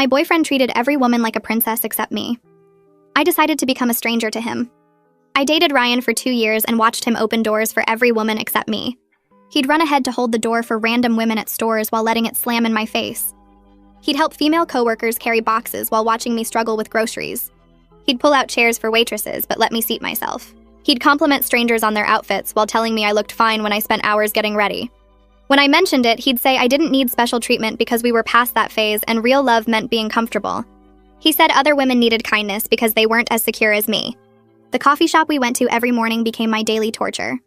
My boyfriend treated every woman like a princess except me. I decided to become a stranger to him. I dated Ryan for 2 years and watched him open doors for every woman except me. He'd run ahead to hold the door for random women at stores while letting it slam in my face. He'd help female coworkers carry boxes while watching me struggle with groceries. He'd pull out chairs for waitresses but let me seat myself. He'd compliment strangers on their outfits while telling me I looked fine when I spent hours getting ready. When I mentioned it, he'd say I didn't need special treatment because we were past that phase and real love meant being comfortable. He said other women needed kindness because they weren't as secure as me. The coffee shop we went to every morning became my daily torture.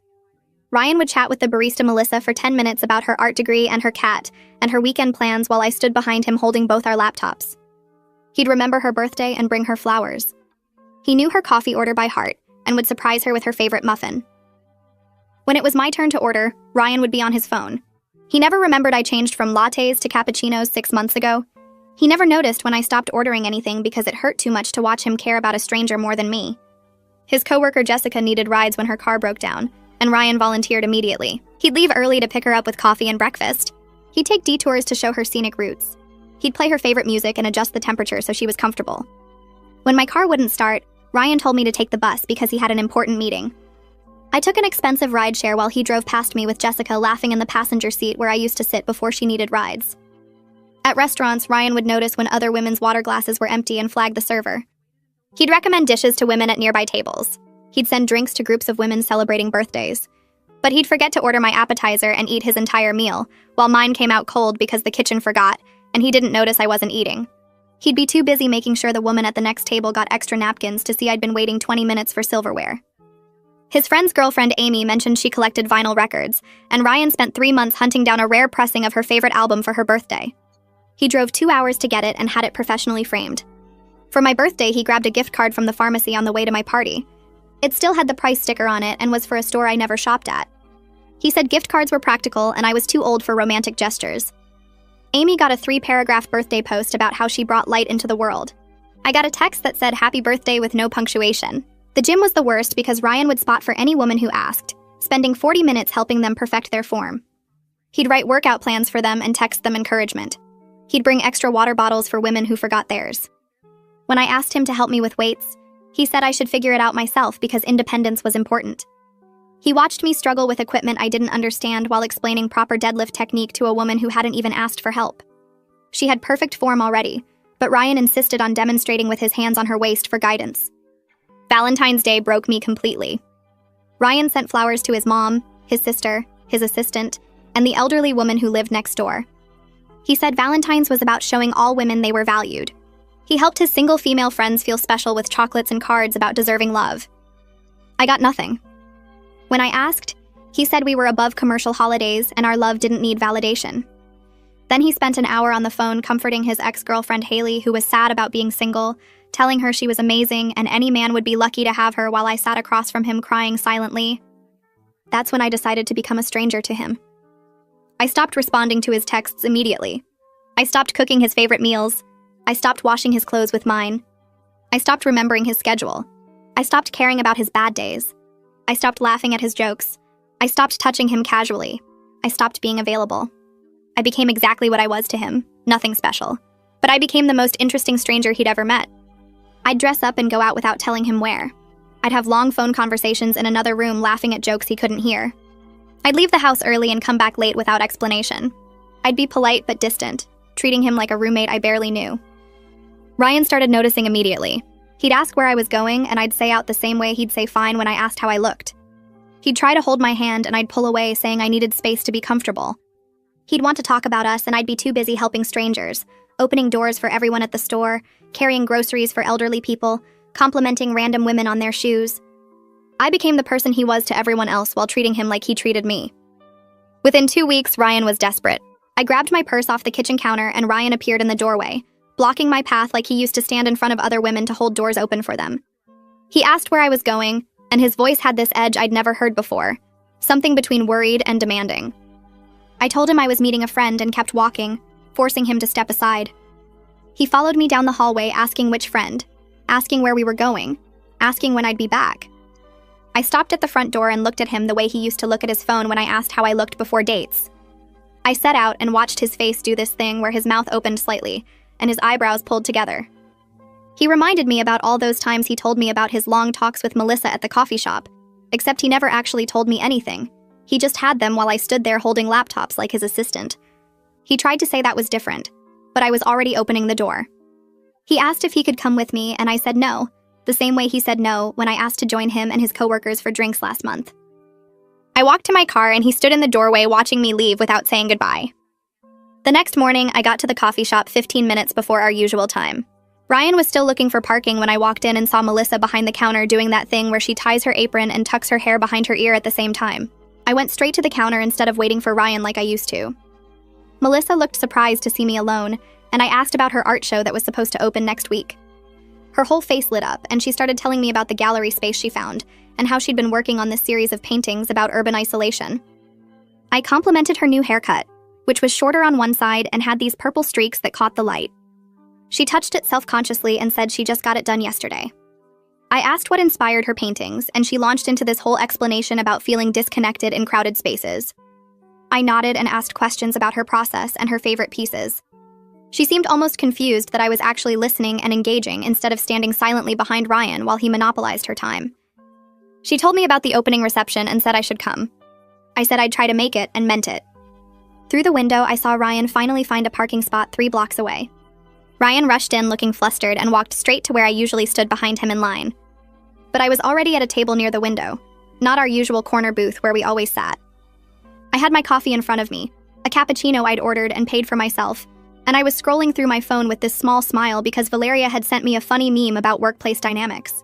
Ryan would chat with the barista Melissa for 10 minutes about her art degree and her cat, and her weekend plans while I stood behind him holding both our laptops. He'd remember her birthday and bring her flowers. He knew her coffee order by heart, and would surprise her with her favorite muffin. When it was my turn to order, Ryan would be on his phone. He never remembered I changed from lattes to cappuccinos 6 months ago. He never noticed when I stopped ordering anything because it hurt too much to watch him care about a stranger more than me. His coworker Jessica needed rides when her car broke down, and Ryan volunteered immediately. He'd leave early to pick her up with coffee and breakfast. He'd take detours to show her scenic routes. He'd play her favorite music and adjust the temperature so she was comfortable. When my car wouldn't start, Ryan told me to take the bus because he had an important meeting. I took an expensive rideshare while he drove past me with Jessica laughing in the passenger seat where I used to sit before she needed rides. At restaurants, Ryan would notice when other women's water glasses were empty and flag the server. He'd recommend dishes to women at nearby tables. He'd send drinks to groups of women celebrating birthdays. But he'd forget to order my appetizer and eat his entire meal, while mine came out cold because the kitchen forgot, and he didn't notice I wasn't eating. He'd be too busy making sure the woman at the next table got extra napkins to see I'd been waiting 20 minutes for silverware. His friend's girlfriend Amy mentioned she collected vinyl records, and Ryan spent 3 months hunting down a rare pressing of her favorite album for her birthday. He drove 2 hours to get it and had it professionally framed. For my birthday, he grabbed a gift card from the pharmacy on the way to my party. It still had the price sticker on it and was for a store I never shopped at. He said gift cards were practical and I was too old for romantic gestures. Amy got a 3-paragraph birthday post about how she brought light into the world. I got a text that said happy birthday with no punctuation. The gym was the worst because Ryan would spot for any woman who asked, spending 40 minutes helping them perfect their form. He'd write workout plans for them and text them encouragement. He'd bring extra water bottles for women who forgot theirs. When I asked him to help me with weights, he said I should figure it out myself because independence was important. He watched me struggle with equipment I didn't understand while explaining proper deadlift technique to a woman who hadn't even asked for help. She had perfect form already, but Ryan insisted on demonstrating with his hands on her waist for guidance. Valentine's Day broke me completely. Ryan sent flowers to his mom, his sister, his assistant, and the elderly woman who lived next door. He said Valentine's was about showing all women they were valued. He helped his single female friends feel special with chocolates and cards about deserving love. I got nothing. When I asked, he said we were above commercial holidays and our love didn't need validation. Then he spent an hour on the phone comforting his ex-girlfriend Haley, who was sad about being single, telling her she was amazing and any man would be lucky to have her while I sat across from him crying silently. That's when I decided to become a stranger to him. I stopped responding to his texts immediately. I stopped cooking his favorite meals. I stopped washing his clothes with mine. I stopped remembering his schedule. I stopped caring about his bad days. I stopped laughing at his jokes. I stopped touching him casually. I stopped being available. I became exactly what I was to him, nothing special. But I became the most interesting stranger he'd ever met. I'd dress up and go out without telling him where. I'd have long phone conversations in another room laughing at jokes he couldn't hear. I'd leave the house early and come back late without explanation. I'd be polite but distant, treating him like a roommate I barely knew. Ryan started noticing immediately. He'd ask where I was going, and I'd say out the same way he'd say fine when I asked how I looked. He'd try to hold my hand, and I'd pull away, saying I needed space to be comfortable. He'd want to talk about us, and I'd be too busy helping strangers, opening doors for everyone at the store, carrying groceries for elderly people, complimenting random women on their shoes. I became the person he was to everyone else while treating him like he treated me. Within 2 weeks, Ryan was desperate. I grabbed my purse off the kitchen counter, and Ryan appeared in the doorway, blocking my path like he used to stand in front of other women to hold doors open for them. He asked where I was going, and his voice had this edge I'd never heard before, something between worried and demanding. I told him I was meeting a friend and kept walking, forcing him to step aside. He followed me down the hallway asking which friend, asking where we were going, asking when I'd be back. I stopped at the front door and looked at him the way he used to look at his phone when I asked how I looked before dates. I set out and watched his face do this thing where his mouth opened slightly, and his eyebrows pulled together. He reminded me about all those times he told me about his long talks with Melissa at the coffee shop, except he never actually told me anything. He just had them while I stood there holding laptops like his assistant. He tried to say that was different, but I was already opening the door. He asked if he could come with me, and I said no, the same way he said no when I asked to join him and his coworkers for drinks last month. I walked to my car and he stood in the doorway watching me leave without saying goodbye. The next morning, I got to the coffee shop 15 minutes before our usual time. Ryan was still looking for parking when I walked in and saw Melissa behind the counter doing that thing where she ties her apron and tucks her hair behind her ear at the same time. I went straight to the counter instead of waiting for Ryan like I used to. Melissa looked surprised to see me alone, and I asked about her art show that was supposed to open next week. Her whole face lit up, and she started telling me about the gallery space she found, and how she'd been working on this series of paintings about urban isolation. I complimented her new haircut, which was shorter on one side and had these purple streaks that caught the light. She touched it self-consciously and said she just got it done yesterday. I asked what inspired her paintings, and she launched into this whole explanation about feeling disconnected in crowded spaces. I nodded and asked questions about her process and her favorite pieces. She seemed almost confused that I was actually listening and engaging instead of standing silently behind Ryan while he monopolized her time. She told me about the opening reception and said I should come. I said I'd try to make it and meant it. Through the window, I saw Ryan finally find a parking spot 3 blocks away. Ryan rushed in looking flustered and walked straight to where I usually stood behind him in line. But I was already at a table near the window, not our usual corner booth where we always sat. I had my coffee in front of me, a cappuccino I'd ordered and paid for myself, and I was scrolling through my phone with this small smile because Valeria had sent me a funny meme about workplace dynamics.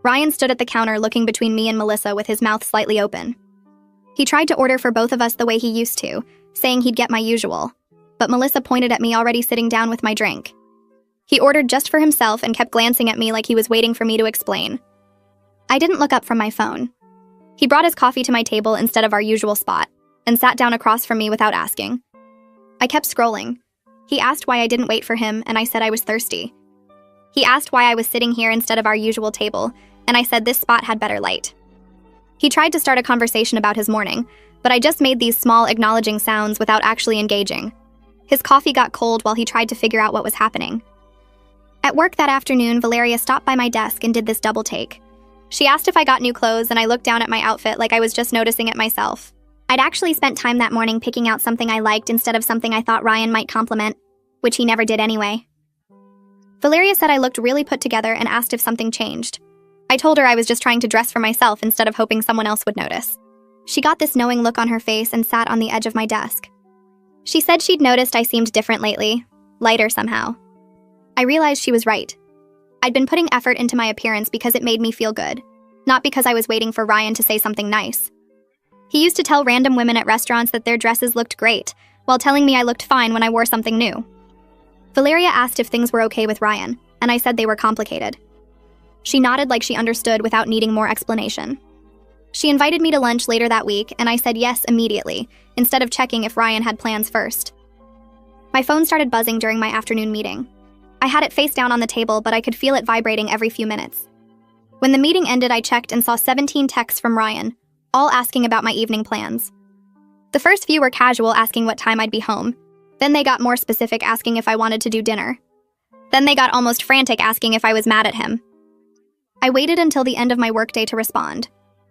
Ryan stood at the counter looking between me and Melissa with his mouth slightly open. He tried to order for both of us the way he used to, saying he'd get my usual, but Melissa pointed at me already sitting down with my drink. He ordered just for himself and kept glancing at me like he was waiting for me to explain. I didn't look up from my phone. He brought his coffee to my table instead of our usual spot, and sat down across from me without asking. I kept scrolling. He asked why I didn't wait for him, and I said I was thirsty. He asked why I was sitting here instead of our usual table, and I said this spot had better light. He tried to start a conversation about his morning, but I just made these small acknowledging sounds without actually engaging. His coffee got cold while he tried to figure out what was happening. At work that afternoon, Valeria stopped by my desk and did this double take. She asked if I got new clothes, and I looked down at my outfit like I was just noticing it myself. I'd actually spent time that morning picking out something I liked instead of something I thought Ryan might compliment, which he never did anyway. Valeria said I looked really put together and asked if something changed. I told her I was just trying to dress for myself instead of hoping someone else would notice. She got this knowing look on her face and sat on the edge of my desk. She said she'd noticed I seemed different lately, lighter somehow. I realized she was right. I'd been putting effort into my appearance because it made me feel good, not because I was waiting for Ryan to say something nice. He used to tell random women at restaurants that their dresses looked great, while telling me I looked fine when I wore something new. Valeria asked if things were okay with Ryan, and I said they were complicated. She nodded like she understood without needing more explanation. She invited me to lunch later that week, and I said yes immediately, instead of checking if Ryan had plans first. My phone started buzzing during my afternoon meeting. I had it face down on the table, but I could feel it vibrating every few minutes. When the meeting ended, I checked and saw 17 texts from Ryan, all asking about my evening plans. The first few were casual, asking what time I'd be home. Then they got more specific, asking if I wanted to do dinner. Then they got almost frantic, asking if I was mad at him. I waited until the end of my workday to respond.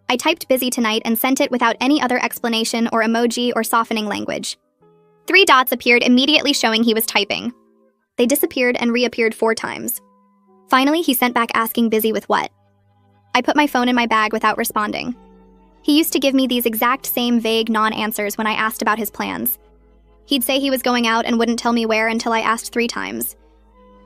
I typed busy tonight and sent it without any other explanation or emoji or softening language. 3 dots appeared immediately showing he was typing. They disappeared and reappeared 4 times. Finally, he sent back asking busy with what. I put my phone in my bag without responding. He used to give me these exact same vague non-answers when I asked about his plans. He'd say he was going out and wouldn't tell me where until I asked 3 times.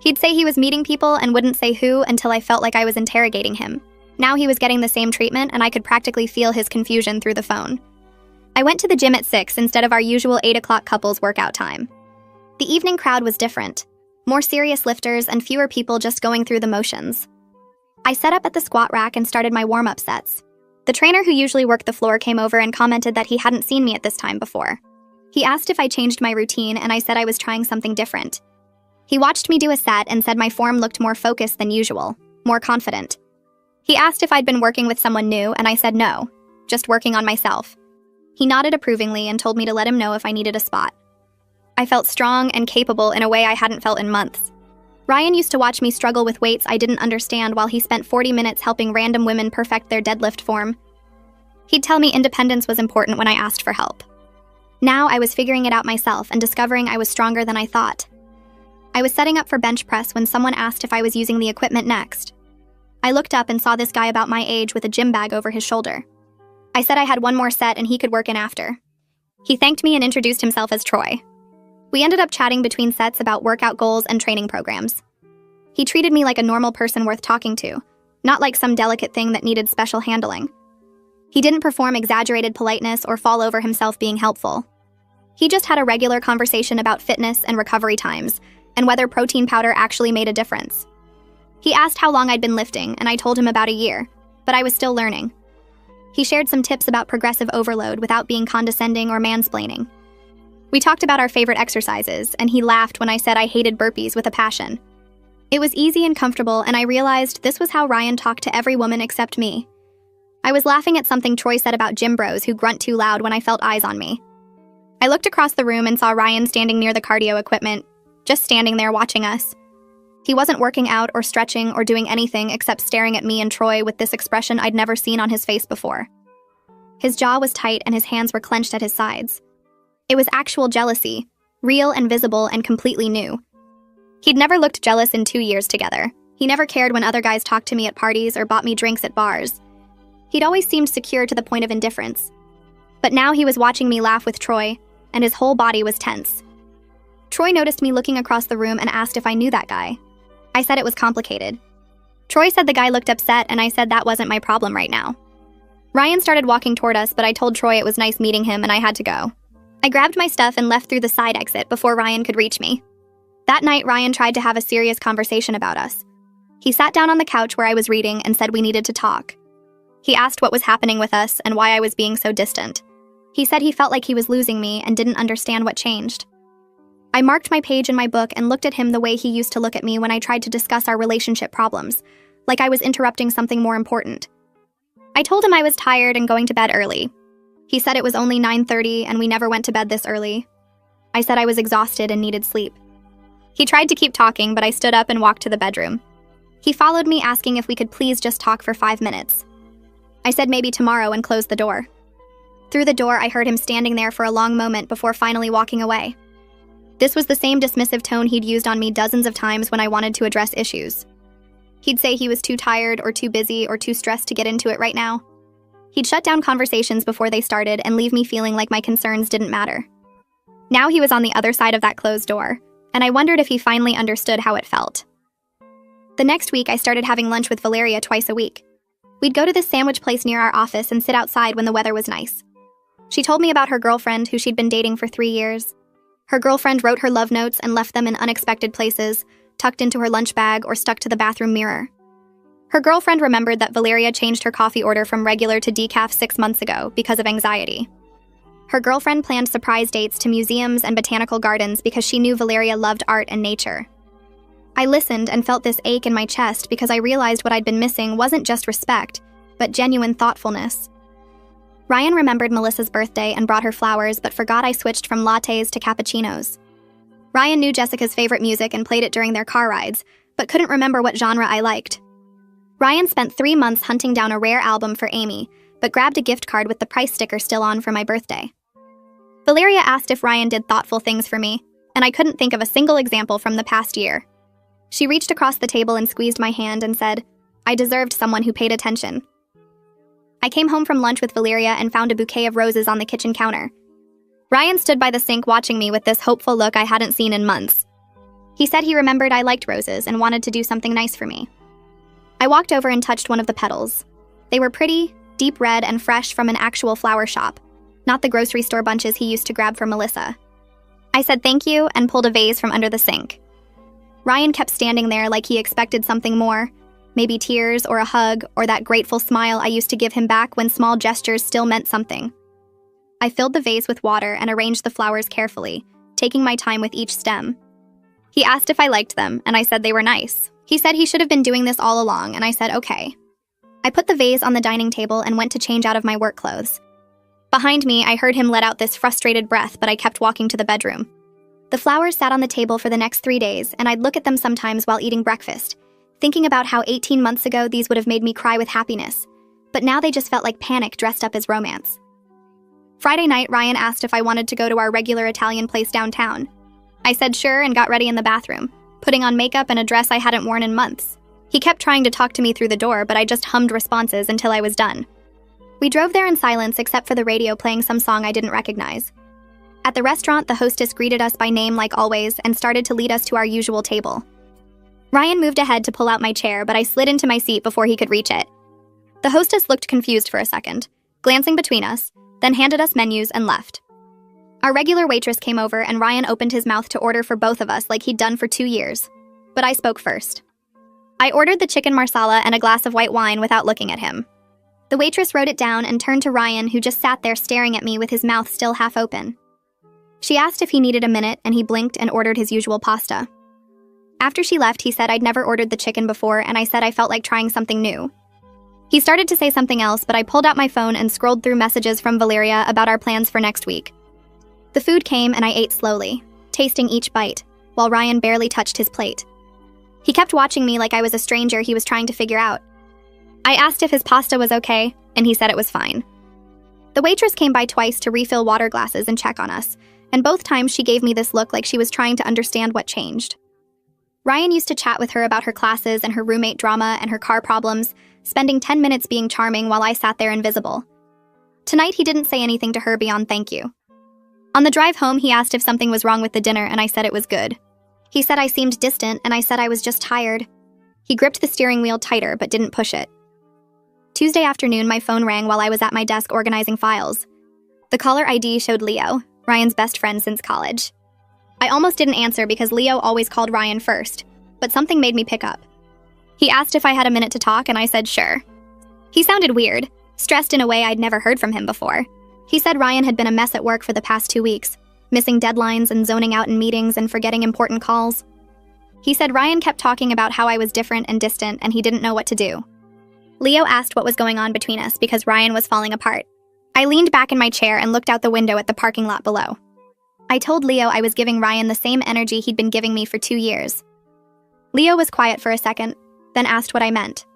He'd say he was meeting people and wouldn't say who until I felt like I was interrogating him. Now he was getting the same treatment, and I could practically feel his confusion through the phone. I went to the gym at 6 instead of our usual 8 o'clock couples workout time. The evening crowd was different. More serious lifters and fewer people just going through the motions. I set up at the squat rack and started my warm-up sets. The trainer who usually worked the floor came over and commented that he hadn't seen me at this time before. He asked if I changed my routine, and I said I was trying something different. He watched me do a set and said my form looked more focused than usual, more confident. He asked if I'd been working with someone new, and I said no, just working on myself. He nodded approvingly and told me to let him know if I needed a spot. I felt strong and capable in a way I hadn't felt in months. Ryan used to watch me struggle with weights I didn't understand while he spent 40 minutes helping random women perfect their deadlift form. He'd tell me independence was important when I asked for help. Now I was figuring it out myself and discovering I was stronger than I thought. I was setting up for bench press when someone asked if I was using the equipment next. I looked up and saw this guy about my age with a gym bag over his shoulder. I said I had one more set and he could work in after. He thanked me and introduced himself as Troy. We ended up chatting between sets about workout goals and training programs. He treated me like a normal person worth talking to, not like some delicate thing that needed special handling. He didn't perform exaggerated politeness or fall over himself being helpful. He just had a regular conversation about fitness and recovery times, and whether protein powder actually made a difference. He asked how long I'd been lifting, and I told him about a year, but I was still learning. He shared some tips about progressive overload without being condescending or mansplaining. We talked about our favorite exercises, and he laughed when I said I hated burpees with a passion. It was easy and comfortable, and I realized this was how Ryan talked to every woman except me. I was laughing at something Troy said about gym bros who grunt too loud when I felt eyes on me. I looked across the room and saw Ryan standing near the cardio equipment, just standing there watching us. He wasn't working out or stretching or doing anything except staring at me and Troy with this expression I'd never seen on his face before. His jaw was tight and his hands were clenched at his sides. It was actual jealousy, real and visible and completely new. He'd never looked jealous in 2 years together. He never cared when other guys talked to me at parties or bought me drinks at bars. He'd always seemed secure to the point of indifference. But now he was watching me laugh with Troy, and his whole body was tense. Troy noticed me looking across the room and asked if I knew that guy. I said it was complicated. Troy said the guy looked upset, and I said that wasn't my problem right now. Ryan started walking toward us, but I told Troy it was nice meeting him and I had to go. I grabbed my stuff and left through the side exit before Ryan could reach me. That night, Ryan tried to have a serious conversation about us. He sat down on the couch where I was reading and said we needed to talk. He asked what was happening with us and why I was being so distant. He said he felt like he was losing me and didn't understand what changed. I marked my page in my book and looked at him the way he used to look at me when I tried to discuss our relationship problems, like I was interrupting something more important. I told him I was tired and going to bed early. He said it was only 9:30 and we never went to bed this early. I said I was exhausted and needed sleep. He tried to keep talking, but I stood up and walked to the bedroom. He followed me, asking if we could please just talk for 5 minutes. I said maybe tomorrow and closed the door. Through the door, I heard him standing there for a long moment before finally walking away. This was the same dismissive tone he'd used on me dozens of times when I wanted to address issues. He'd say he was too tired or too busy or too stressed to get into it right now. He'd shut down conversations before they started and leave me feeling like my concerns didn't matter. Now he was on the other side of that closed door, and I wondered if he finally understood how it felt. The next week, I started having lunch with Valeria twice a week. We'd go to this sandwich place near our office and sit outside when the weather was nice. She told me about her girlfriend who she'd been dating for 3 years. Her girlfriend wrote her love notes and left them in unexpected places, tucked into her lunch bag or stuck to the bathroom mirror. Her girlfriend remembered that Valeria changed her coffee order from regular to decaf 6 months ago because of anxiety. Her girlfriend planned surprise dates to museums and botanical gardens because she knew Valeria loved art and nature. I listened and felt this ache in my chest because I realized what I'd been missing wasn't just respect, but genuine thoughtfulness. Ryan remembered Melissa's birthday and brought her flowers, but forgot I switched from lattes to cappuccinos. Ryan knew Jessica's favorite music and played it during their car rides, but couldn't remember what genre I liked. Ryan spent 3 months hunting down a rare album for Amy, but grabbed a gift card with the price sticker still on for my birthday. Valeria asked if Ryan did thoughtful things for me, and I couldn't think of a single example from the past year. She reached across the table and squeezed my hand and said, I deserved someone who paid attention. I came home from lunch with Valeria and found a bouquet of roses on the kitchen counter. Ryan stood by the sink watching me with this hopeful look I hadn't seen in months. He said he remembered I liked roses and wanted to do something nice for me. I walked over and touched one of the petals. They were pretty, deep red and fresh from an actual flower shop, not the grocery store bunches he used to grab for Melissa. I said thank you and pulled a vase from under the sink. Ryan kept standing there like he expected something more, maybe tears or a hug or that grateful smile I used to give him back when small gestures still meant something. I filled the vase with water and arranged the flowers carefully, taking my time with each stem. He asked if I liked them, and I said they were nice. He said he should have been doing this all along, and I said okay. I put the vase on the dining table and went to change out of my work clothes. Behind me, I heard him let out this frustrated breath, but I kept walking to the bedroom. The flowers sat on the table for the next 3 days, and I'd look at them sometimes while eating breakfast, thinking about how 18 months ago these would have made me cry with happiness, but now they just felt like panic dressed up as romance. Friday night, Ryan asked if I wanted to go to our regular Italian place downtown. I said sure and got ready in the bathroom, putting on makeup and a dress I hadn't worn in months. He kept trying to talk to me through the door, but I just hummed responses until I was done. We drove there in silence except for the radio playing some song I didn't recognize. At the restaurant, the hostess greeted us by name like always and started to lead us to our usual table. Ryan moved ahead to pull out my chair, but I slid into my seat before he could reach it. The hostess looked confused for a second, glancing between us, then handed us menus and left. Our regular waitress came over and Ryan opened his mouth to order for both of us like he'd done for 2 years. But I spoke first. I ordered the chicken marsala and a glass of white wine without looking at him. The waitress wrote it down and turned to Ryan, who just sat there staring at me with his mouth still half open. She asked if he needed a minute, and he blinked and ordered his usual pasta. After she left, he said I'd never ordered the chicken before, and I said I felt like trying something new. He started to say something else, but I pulled out my phone and scrolled through messages from Valeria about our plans for next week. The food came and I ate slowly, tasting each bite, while Ryan barely touched his plate. He kept watching me like I was a stranger he was trying to figure out. I asked if his pasta was okay, and he said it was fine. The waitress came by twice to refill water glasses and check on us, and both times she gave me this look like she was trying to understand what changed. Ryan used to chat with her about her classes and her roommate drama and her car problems, spending 10 minutes being charming while I sat there invisible. Tonight he didn't say anything to her beyond thank you. On the drive home, he asked if something was wrong with the dinner, and I said it was good. He said I seemed distant, and I said I was just tired. He gripped the steering wheel tighter but didn't push it. Tuesday afternoon, my phone rang while I was at my desk organizing files. The caller ID showed Leo, Ryan's best friend since college. I almost didn't answer because Leo always called Ryan first, but something made me pick up. He asked if I had a minute to talk, and I said sure. He sounded weird, stressed in a way I'd never heard from him before. He said Ryan had been a mess at work for the past 2 weeks, missing deadlines and zoning out in meetings and forgetting important calls. He said Ryan kept talking about how I was different and distant and he didn't know what to do. Leo asked what was going on between us because Ryan was falling apart. I leaned back in my chair and looked out the window at the parking lot below. I told Leo I was giving Ryan the same energy he'd been giving me for 2 years. Leo was quiet for a second, then asked what I meant.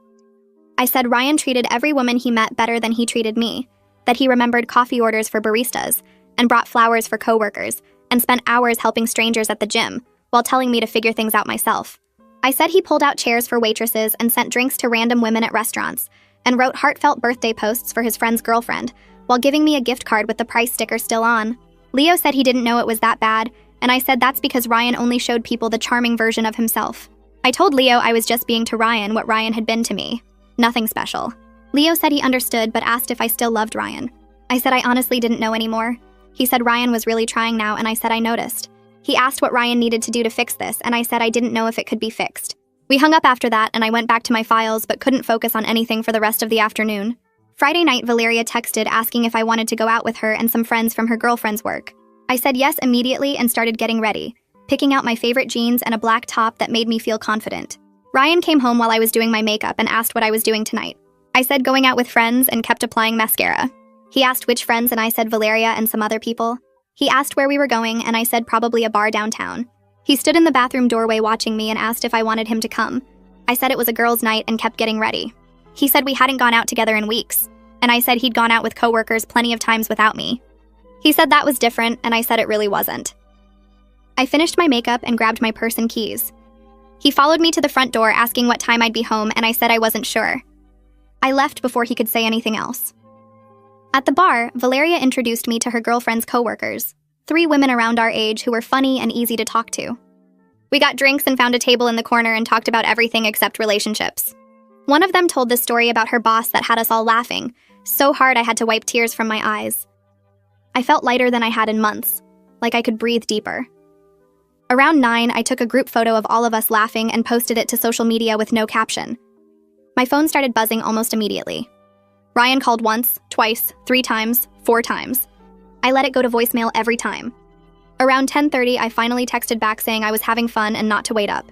I said Ryan treated every woman he met better than he treated me, that he remembered coffee orders for baristas, and brought flowers for coworkers, and spent hours helping strangers at the gym, while telling me to figure things out myself. I said he pulled out chairs for waitresses and sent drinks to random women at restaurants, and wrote heartfelt birthday posts for his friend's girlfriend, while giving me a gift card with the price sticker still on. Leo said he didn't know it was that bad, and I said that's because Ryan only showed people the charming version of himself. I told Leo I was just being to Ryan what Ryan had been to me. Nothing special. Leo said he understood but asked if I still loved Ryan. I said I honestly didn't know anymore. He said Ryan was really trying now, and I said I noticed. He asked what Ryan needed to do to fix this, and I said I didn't know if it could be fixed. We hung up after that, and I went back to my files but couldn't focus on anything for the rest of the afternoon. Friday night, Valeria texted asking if I wanted to go out with her and some friends from her girlfriend's work. I said yes immediately and started getting ready, picking out my favorite jeans and a black top that made me feel confident. Ryan came home while I was doing my makeup and asked what I was doing tonight. I said going out with friends and kept applying mascara. He asked which friends, and I said Valeria and some other people. He asked where we were going, and I said probably a bar downtown. He stood in the bathroom doorway watching me and asked if I wanted him to come. I said it was a girls' night and kept getting ready. He said we hadn't gone out together in weeks, and I said he'd gone out with coworkers plenty of times without me. He said that was different, and I said it really wasn't. I finished my makeup and grabbed my purse and keys. He followed me to the front door asking what time I'd be home, and I said I wasn't sure. I left before he could say anything else. At the bar, Valeria introduced me to her girlfriend's coworkers, 3 women around our age who were funny and easy to talk to. We got drinks and found a table in the corner and talked about everything except relationships. One of them told this story about her boss that had us all laughing, so hard I had to wipe tears from my eyes. I felt lighter than I had in months, like I could breathe deeper. Around 9, I took a group photo of all of us laughing and posted it to social media with no caption. My phone started buzzing almost immediately. Ryan called once, twice, 3 times, 4 times. I let it go to voicemail every time. Around 10:30, I finally texted back saying I was having fun and not to wait up.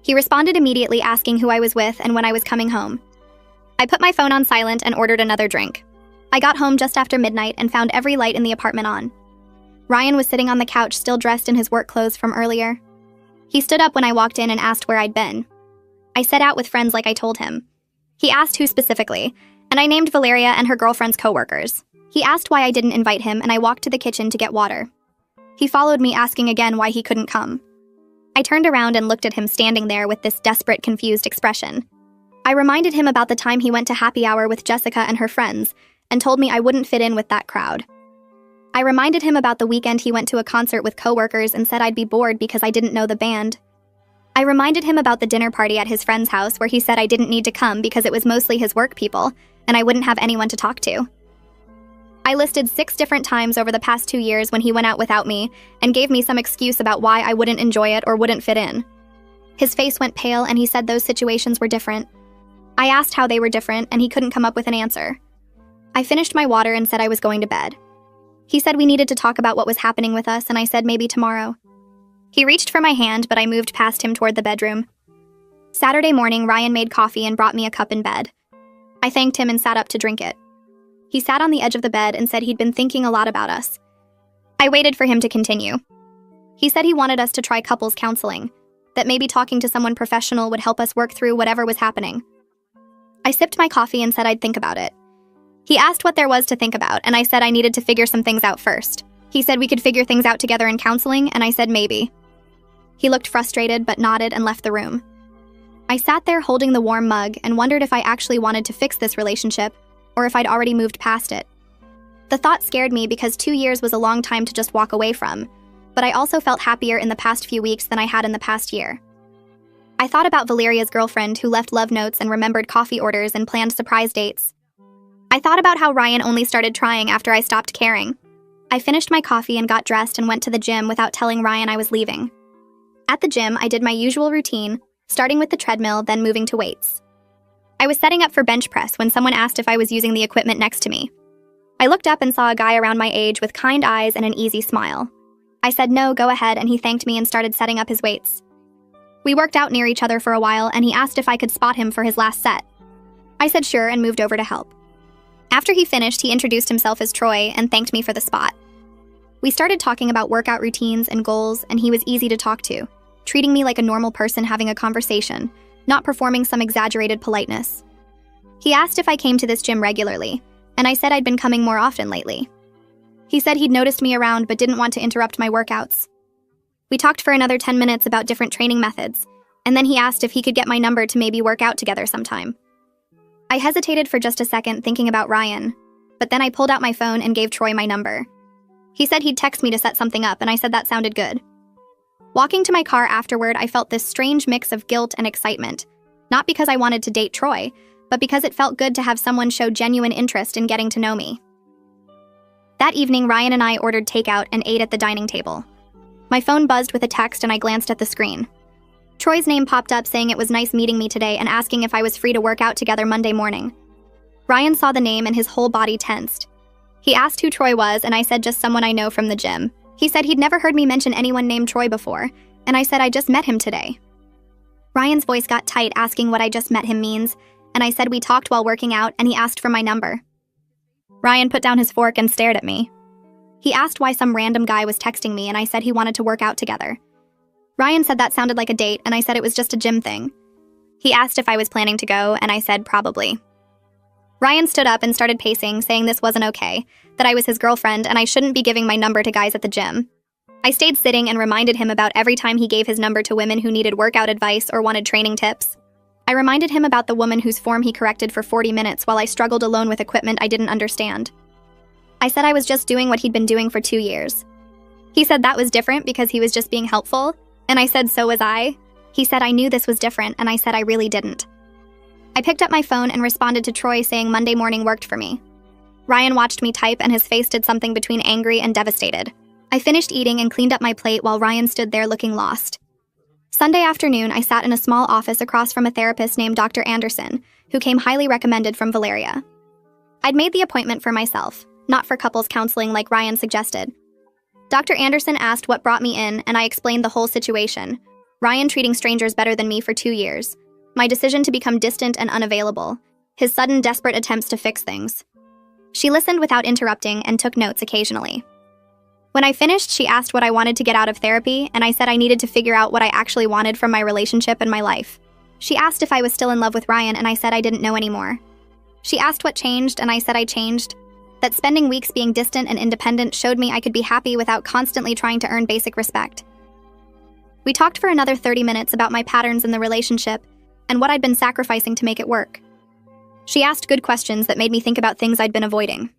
He responded immediately asking who I was with and when I was coming home. I put my phone on silent and ordered another drink. I got home just after midnight and found every light in the apartment on. Ryan was sitting on the couch, still dressed in his work clothes from earlier. He stood up when I walked in and asked where I'd been. I set out with friends like I told him. He asked who specifically, and I named Valeria and her girlfriend's coworkers. He asked why I didn't invite him, and I walked to the kitchen to get water. He followed me, asking again why he couldn't come. I turned around and looked at him standing there with this desperate, confused expression. I reminded him about the time he went to happy hour with Jessica and her friends and told me I wouldn't fit in with that crowd. I reminded him about the weekend he went to a concert with coworkers and said I'd be bored because I didn't know the band. I reminded him about the dinner party at his friend's house where he said I didn't need to come because it was mostly his work people and I wouldn't have anyone to talk to. I listed 6 different times over the past 2 years when he went out without me and gave me some excuse about why I wouldn't enjoy it or wouldn't fit in. His face went pale and he said those situations were different. I asked how they were different and he couldn't come up with an answer. I finished my water and said I was going to bed. He said we needed to talk about what was happening with us and I said maybe tomorrow. He reached for my hand, but I moved past him toward the bedroom. Saturday morning, Ryan made coffee and brought me a cup in bed. I thanked him and sat up to drink it. He sat on the edge of the bed and said he'd been thinking a lot about us. I waited for him to continue. He said he wanted us to try couples counseling, that maybe talking to someone professional would help us work through whatever was happening. I sipped my coffee and said I'd think about it. He asked what there was to think about, and I said I needed to figure some things out first. He said we could figure things out together in counseling, and I said maybe. He looked frustrated but nodded and left the room. I sat there holding the warm mug and wondered if I actually wanted to fix this relationship or if I'd already moved past it. The thought scared me because 2 years was a long time to just walk away from, but I also felt happier in the past few weeks than I had in the past year. I thought about Valeria's girlfriend who left love notes and remembered coffee orders and planned surprise dates. I thought about how Ryan only started trying after I stopped caring. I finished my coffee and got dressed and went to the gym without telling Ryan I was leaving. At the gym, I did my usual routine, starting with the treadmill, then moving to weights. I was setting up for bench press when someone asked if I was using the equipment next to me. I looked up and saw a guy around my age with kind eyes and an easy smile. I said no, go ahead, and he thanked me and started setting up his weights. We worked out near each other for a while, and he asked if I could spot him for his last set. I said sure and moved over to help. After he finished, he introduced himself as Troy and thanked me for the spot. We started talking about workout routines and goals, and he was easy to talk to, treating me like a normal person having a conversation, not performing some exaggerated politeness. He asked if I came to this gym regularly, and I said I'd been coming more often lately. He said he'd noticed me around but didn't want to interrupt my workouts. We talked for another 10 minutes about different training methods, and then he asked if he could get my number to maybe work out together sometime. I hesitated for just a second thinking about Ryan, but then I pulled out my phone and gave Troy my number. He said he'd text me to set something up, and I said that sounded good. Walking to my car afterward, I felt this strange mix of guilt and excitement, not because I wanted to date Troy, but because it felt good to have someone show genuine interest in getting to know me. That evening, Ryan and I ordered takeout and ate at the dining table. My phone buzzed with a text and I glanced at the screen. Troy's name popped up saying it was nice meeting me today and asking if I was free to work out together Monday morning. Ryan saw the name and his whole body tensed. He asked who Troy was, and I said just someone I know from the gym. He said he'd never heard me mention anyone named Troy before, and I said I just met him today. Ryan's voice got tight asking what I just met him means, and I said we talked while working out and he asked for my number. Ryan put down his fork and stared at me. He asked why some random guy was texting me, and I said he wanted to work out together. Ryan said that sounded like a date, and I said it was just a gym thing. He asked if I was planning to go, and I said probably. Ryan stood up and started pacing, saying this wasn't okay, that I was his girlfriend and I shouldn't be giving my number to guys at the gym. I stayed sitting and reminded him about every time he gave his number to women who needed workout advice or wanted training tips. I reminded him about the woman whose form he corrected for 40 minutes while I struggled alone with equipment I didn't understand. I said I was just doing what he'd been doing for 2 years. He said that was different because he was just being helpful, and I said so was I. He said I knew this was different, and I said I really didn't. I picked up my phone and responded to Troy saying Monday morning worked for me. Ryan watched me type and his face did something between angry and devastated. I finished eating and cleaned up my plate while Ryan stood there looking lost. Sunday afternoon, I sat in a small office across from a therapist named Dr. Anderson, who came highly recommended from Valeria. I'd made the appointment for myself, not for couples counseling like Ryan suggested. Dr. Anderson asked what brought me in, and I explained the whole situation. Ryan treating strangers better than me for 2 years. My decision to become distant and unavailable. His sudden, desperate attempts to fix things. She listened without interrupting and took notes occasionally. When I finished, she asked what I wanted to get out of therapy, and I said I needed to figure out what I actually wanted from my relationship and my life. She asked if I was still in love with Ryan, and I said I didn't know anymore. She asked what changed, and I said I changed. That spending weeks being distant and independent showed me I could be happy without constantly trying to earn basic respect. We talked for another 30 minutes about my patterns in the relationship and what I'd been sacrificing to make it work. She asked good questions that made me think about things I'd been avoiding.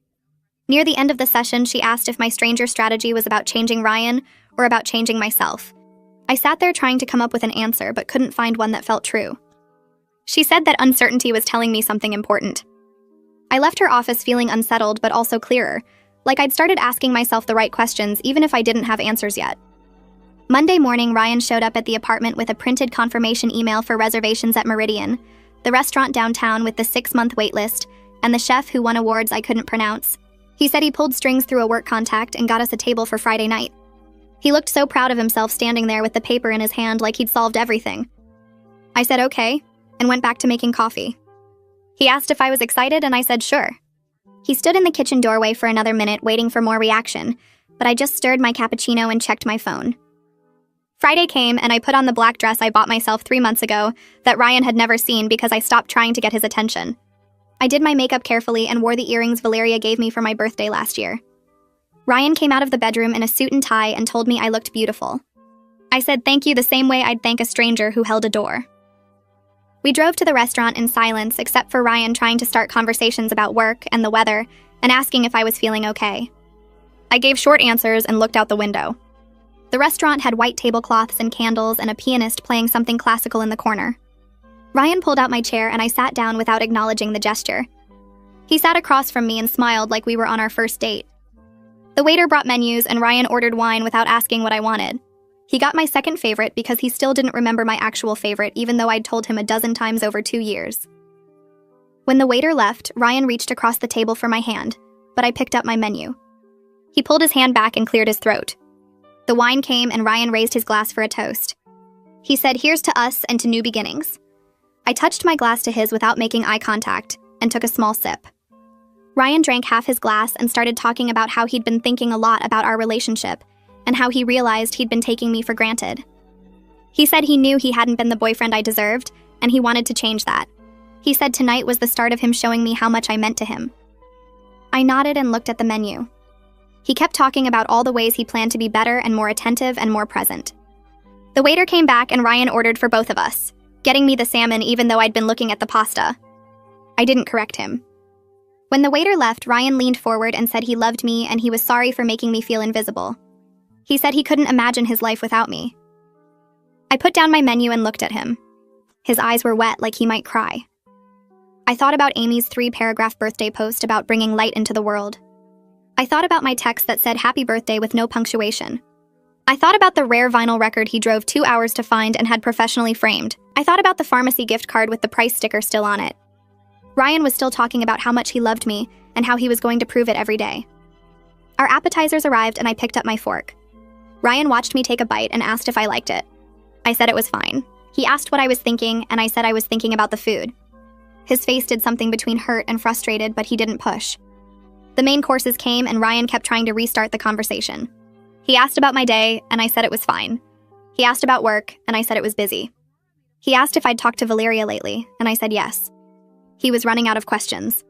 Near the end of the session, she asked if my stranger strategy was about changing Ryan or about changing myself. I sat there trying to come up with an answer, but couldn't find one that felt true. She said that uncertainty was telling me something important. I left her office feeling unsettled, but also clearer, like I'd started asking myself the right questions even if I didn't have answers yet. Monday morning, Ryan showed up at the apartment with a printed confirmation email for reservations at Meridian, the restaurant downtown with the 6-month waitlist, and the chef who won awards I couldn't pronounce. He said he pulled strings through a work contact and got us a table for Friday night. He looked so proud of himself standing there with the paper in his hand like he'd solved everything. I said okay, and went back to making coffee. He asked if I was excited, and I said sure. He stood in the kitchen doorway for another minute waiting for more reaction, but I just stirred my cappuccino and checked my phone. Friday came, and I put on the black dress I bought myself 3 months ago that Ryan had never seen because I stopped trying to get his attention. I did my makeup carefully and wore the earrings Valeria gave me for my birthday last year. Ryan came out of the bedroom in a suit and tie and told me I looked beautiful. I said thank you the same way I'd thank a stranger who held a door. We drove to the restaurant in silence, except for Ryan trying to start conversations about work and the weather and asking if I was feeling okay. I gave short answers and looked out the window. The restaurant had white tablecloths and candles and a pianist playing something classical in the corner. Ryan pulled out my chair and I sat down without acknowledging the gesture. He sat across from me and smiled like we were on our first date. The waiter brought menus and Ryan ordered wine without asking what I wanted. He got my second favorite because he still didn't remember my actual favorite, even though I'd told him a dozen times over 2 years. When the waiter left, Ryan reached across the table for my hand, but I picked up my menu. He pulled his hand back and cleared his throat. The wine came and Ryan raised his glass for a toast. He said, "Here's to us and to new beginnings." I touched my glass to his without making eye contact and took a small sip. Ryan drank half his glass and started talking about how he'd been thinking a lot about our relationship and how he realized he'd been taking me for granted. He said he knew he hadn't been the boyfriend I deserved, and he wanted to change that. He said tonight was the start of him showing me how much I meant to him. I nodded and looked at the menu. He kept talking about all the ways he planned to be better and more attentive and more present. The waiter came back and Ryan ordered for both of us, getting me the salmon even though I'd been looking at the pasta. I didn't correct him. When the waiter left, Ryan leaned forward and said he loved me and he was sorry for making me feel invisible. He said he couldn't imagine his life without me. I put down my menu and looked at him. His eyes were wet like he might cry. I thought about Amy's 3-paragraph birthday post about bringing light into the world. I thought about my text that said happy birthday with no punctuation. I thought about the rare vinyl record he drove 2 hours to find and had professionally framed. I thought about the pharmacy gift card with the price sticker still on it. Ryan was still talking about how much he loved me and how he was going to prove it every day. Our appetizers arrived and I picked up my fork. Ryan watched me take a bite and asked if I liked it. I said it was fine. He asked what I was thinking, and I said I was thinking about the food. His face did something between hurt and frustrated, but he didn't push. The main courses came, and Ryan kept trying to restart the conversation. He asked about my day, and I said it was fine. He asked about work, and I said it was busy. He asked if I'd talked to Valeria lately, and I said yes. He was running out of questions.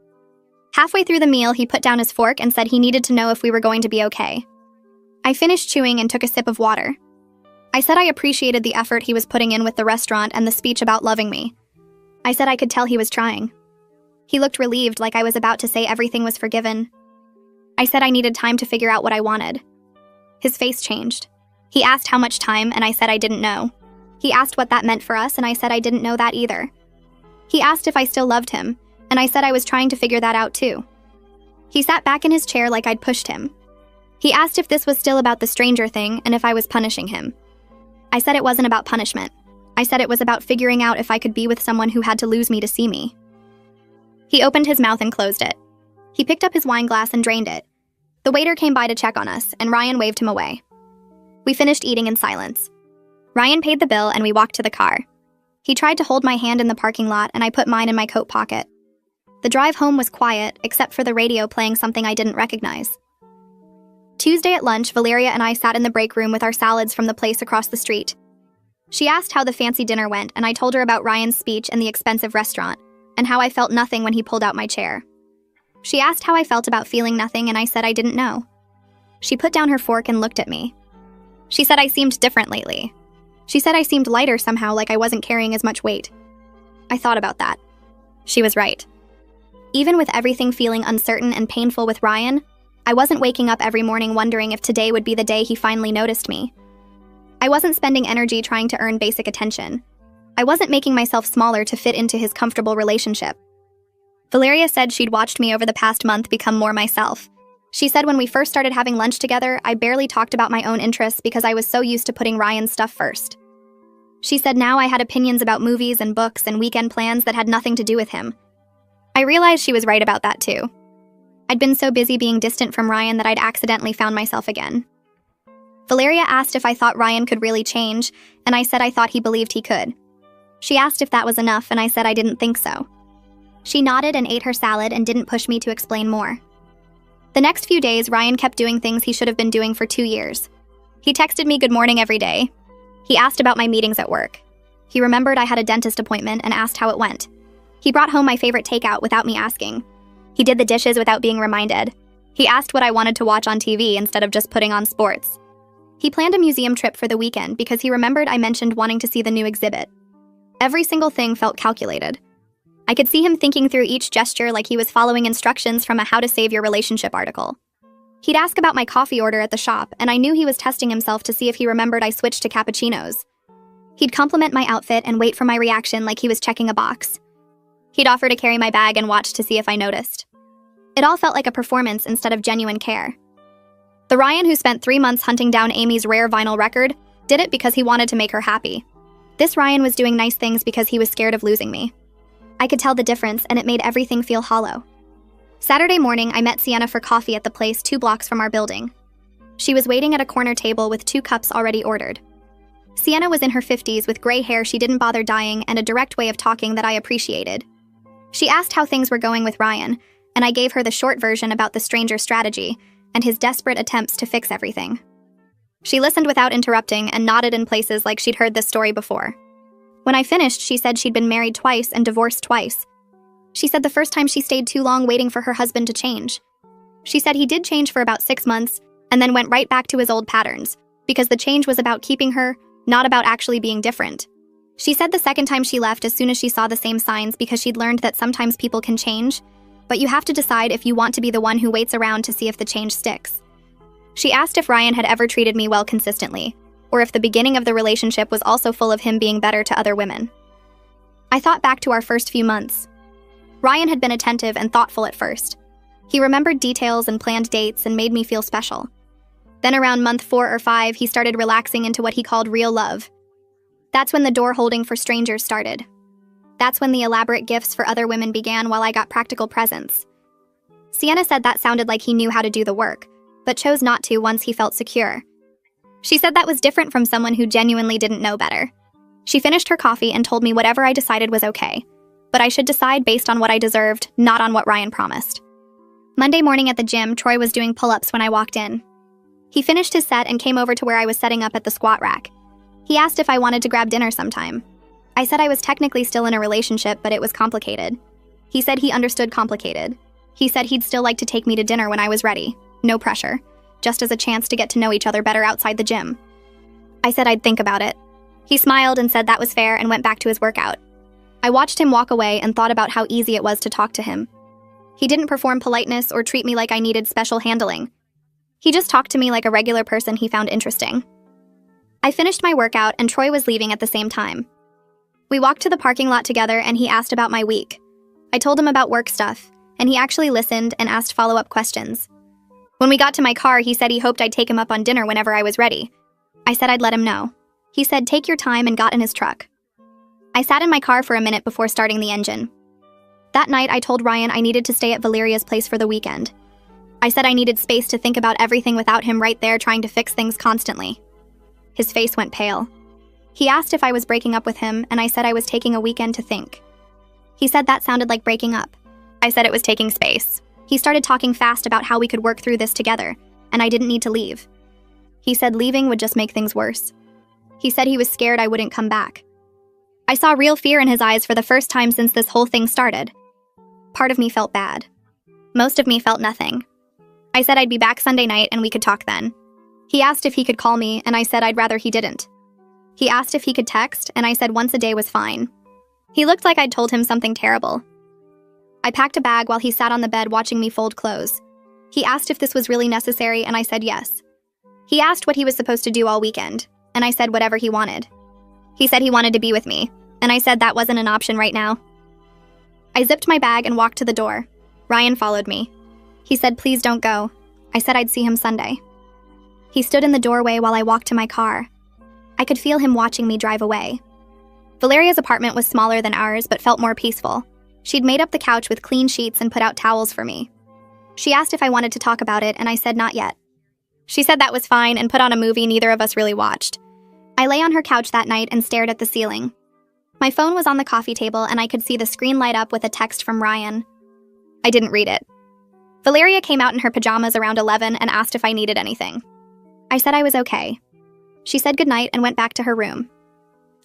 Halfway through the meal, he put down his fork and said he needed to know if we were going to be okay. I finished chewing and took a sip of water. I said I appreciated the effort he was putting in with the restaurant and the speech about loving me. I said I could tell he was trying. He looked relieved, like I was about to say everything was forgiven. I said I needed time to figure out what I wanted. His face changed. He asked how much time, and I said I didn't know. He asked what that meant for us, and I said I didn't know that either. He asked if I still loved him, and I said I was trying to figure that out too. He sat back in his chair like I'd pushed him. He asked if this was still about the stranger thing and if I was punishing him. I said it wasn't about punishment. I said it was about figuring out if I could be with someone who had to lose me to see me. He opened his mouth and closed it. He picked up his wine glass and drained it. The waiter came by to check on us, and Ryan waved him away. We finished eating in silence. Ryan paid the bill and we walked to the car. He tried to hold my hand in the parking lot, and I put mine in my coat pocket. The drive home was quiet, except for the radio playing something I didn't recognize. Tuesday at lunch, Valeria and I sat in the break room with our salads from the place across the street. She asked how the fancy dinner went, and I told her about Ryan's speech and the expensive restaurant, and how I felt nothing when he pulled out my chair. She asked how I felt about feeling nothing, and I said I didn't know. She put down her fork and looked at me. She said I seemed different lately. She said I seemed lighter somehow, like I wasn't carrying as much weight. I thought about that. She was right. Even with everything feeling uncertain and painful with Ryan, I wasn't waking up every morning wondering if today would be the day he finally noticed me. I wasn't spending energy trying to earn basic attention. I wasn't making myself smaller to fit into his comfortable relationship. Valeria said she'd watched me over the past month become more myself. She said when we first started having lunch together, I barely talked about my own interests because I was so used to putting Ryan's stuff first. She said now I had opinions about movies and books and weekend plans that had nothing to do with him. I realized she was right about that too. I'd been so busy being distant from Ryan that I'd accidentally found myself again. Valeria asked if I thought Ryan could really change, and I said I thought he believed he could. She asked if that was enough, and I said I didn't think so. She nodded and ate her salad and didn't push me to explain more. The next few days, Ryan kept doing things he should have been doing for 2 years. He texted me good morning every day. He asked about my meetings at work. He remembered I had a dentist appointment and asked how it went. He brought home my favorite takeout without me asking. He did the dishes without being reminded. He asked what I wanted to watch on TV instead of just putting on sports. He planned a museum trip for the weekend because he remembered I mentioned wanting to see the new exhibit. Every single thing felt calculated. I could see him thinking through each gesture like he was following instructions from a How to Save Your Relationship article. He'd ask about my coffee order at the shop, and I knew he was testing himself to see if he remembered I switched to cappuccinos. He'd compliment my outfit and wait for my reaction like he was checking a box. He'd offer to carry my bag and watch to see if I noticed. It all felt like a performance instead of genuine care. The Ryan who spent 3 months hunting down Amy's rare vinyl record did it because he wanted to make her happy. This Ryan was doing nice things because he was scared of losing me. I could tell the difference, and it made everything feel hollow. Saturday morning, I met Sienna for coffee at the place 2 blocks from our building. She was waiting at a corner table with 2 cups already ordered. Sienna was in her 50s with gray hair she didn't bother dyeing and a direct way of talking that I appreciated. She asked how things were going with Ryan, and I gave her the short version about the stranger strategy and his desperate attempts to fix everything. She listened without interrupting and nodded in places like she'd heard this story before. When I finished, she said she'd been married twice and divorced twice. She said the first time she stayed too long waiting for her husband to change. She said he did change for about 6 months and then went right back to his old patterns, because the change was about keeping her, not about actually being different. She said the second time she left as soon as she saw the same signs because she'd learned that sometimes people can change, but you have to decide if you want to be the one who waits around to see if the change sticks. She asked if Ryan had ever treated me well consistently, or if the beginning of the relationship was also full of him being better to other women. I thought back to our first few months. Ryan had been attentive and thoughtful at first. He remembered details and planned dates and made me feel special. Then around month 4 or 5, he started relaxing into what he called real love. That's when the door holding for strangers started. That's when the elaborate gifts for other women began while I got practical presents. Sienna said that sounded like he knew how to do the work, but chose not to once he felt secure. She said that was different from someone who genuinely didn't know better. She finished her coffee and told me whatever I decided was okay, but I should decide based on what I deserved, not on what Ryan promised. Monday morning at the gym, Troy was doing pull-ups when I walked in. He finished his set and came over to where I was setting up at the squat rack. He asked if I wanted to grab dinner sometime. I said I was technically still in a relationship, but it was complicated. He said he understood complicated. He said he'd still like to take me to dinner when I was ready. No pressure. Just as a chance to get to know each other better outside the gym. I said I'd think about it. He smiled and said that was fair and went back to his workout. I watched him walk away and thought about how easy it was to talk to him. He didn't perform politeness or treat me like I needed special handling. He just talked to me like a regular person he found interesting. I finished my workout and Troy was leaving at the same time. We walked to the parking lot together and he asked about my week. I told him about work stuff, and he actually listened and asked follow-up questions. When we got to my car, he said he hoped I'd take him up on dinner whenever I was ready. I said I'd let him know. He said take your time and got in his truck. I sat in my car for a minute before starting the engine. That night, I told Ryan I needed to stay at Valeria's place for the weekend. I said I needed space to think about everything without him right there trying to fix things constantly. His face went pale. He asked if I was breaking up with him, and I said I was taking a weekend to think. He said that sounded like breaking up. I said it was taking space. He started talking fast about how we could work through this together. and I didn't need to leave. He said leaving would just make things worse. He said he was scared I wouldn't come back. I saw real fear in his eyes for the first time since this whole thing started. Part of me felt bad. Most of me felt nothing. I said I'd be back Sunday night and we could talk then. He asked if he could call me, and I said I'd rather he didn't. He asked if he could text, and I said once a day was fine. He looked like I'd told him something terrible. I packed a bag while he sat on the bed watching me fold clothes. He asked if this was really necessary, and I said yes. He asked what he was supposed to do all weekend, and I said whatever he wanted. He said he wanted to be with me, and I said that wasn't an option right now. I zipped my bag and walked to the door. Ryan followed me. He said, "Please don't go." I said I'd see him Sunday. He stood in the doorway while I walked to my car. I could feel him watching me drive away. Valeria's apartment was smaller than ours, but felt more peaceful. She'd made up the couch with clean sheets and put out towels for me. She asked if I wanted to talk about it, and I said not yet. She said that was fine and put on a movie neither of us really watched. I lay on her couch that night and stared at the ceiling. My phone was on the coffee table, and I could see the screen light up with a text from Ryan. I didn't read it. Valeria came out in her pajamas around 11 and asked if I needed anything. I said I was okay. She said goodnight and went back to her room.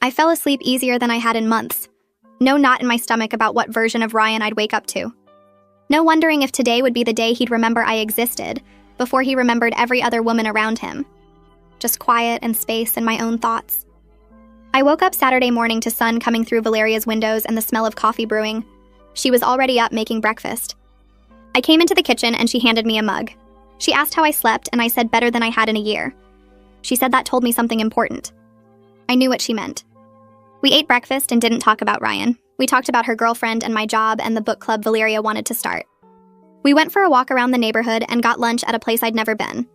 I fell asleep easier than I had in months. No knot in my stomach about what version of Ryan I'd wake up to. No wondering if today would be the day he'd remember I existed, before he remembered every other woman around him. Just quiet and space and my own thoughts. I woke up Saturday morning to sun coming through Valeria's windows and the smell of coffee brewing. She was already up making breakfast. I came into the kitchen and she handed me a mug. She asked how I slept, and I said better than I had in a year. She said that told me something important. I knew what she meant. We ate breakfast and didn't talk about Ryan. We talked about her girlfriend and my job and the book club Valeria wanted to start. We went for a walk around the neighborhood and got lunch at a place I'd never been.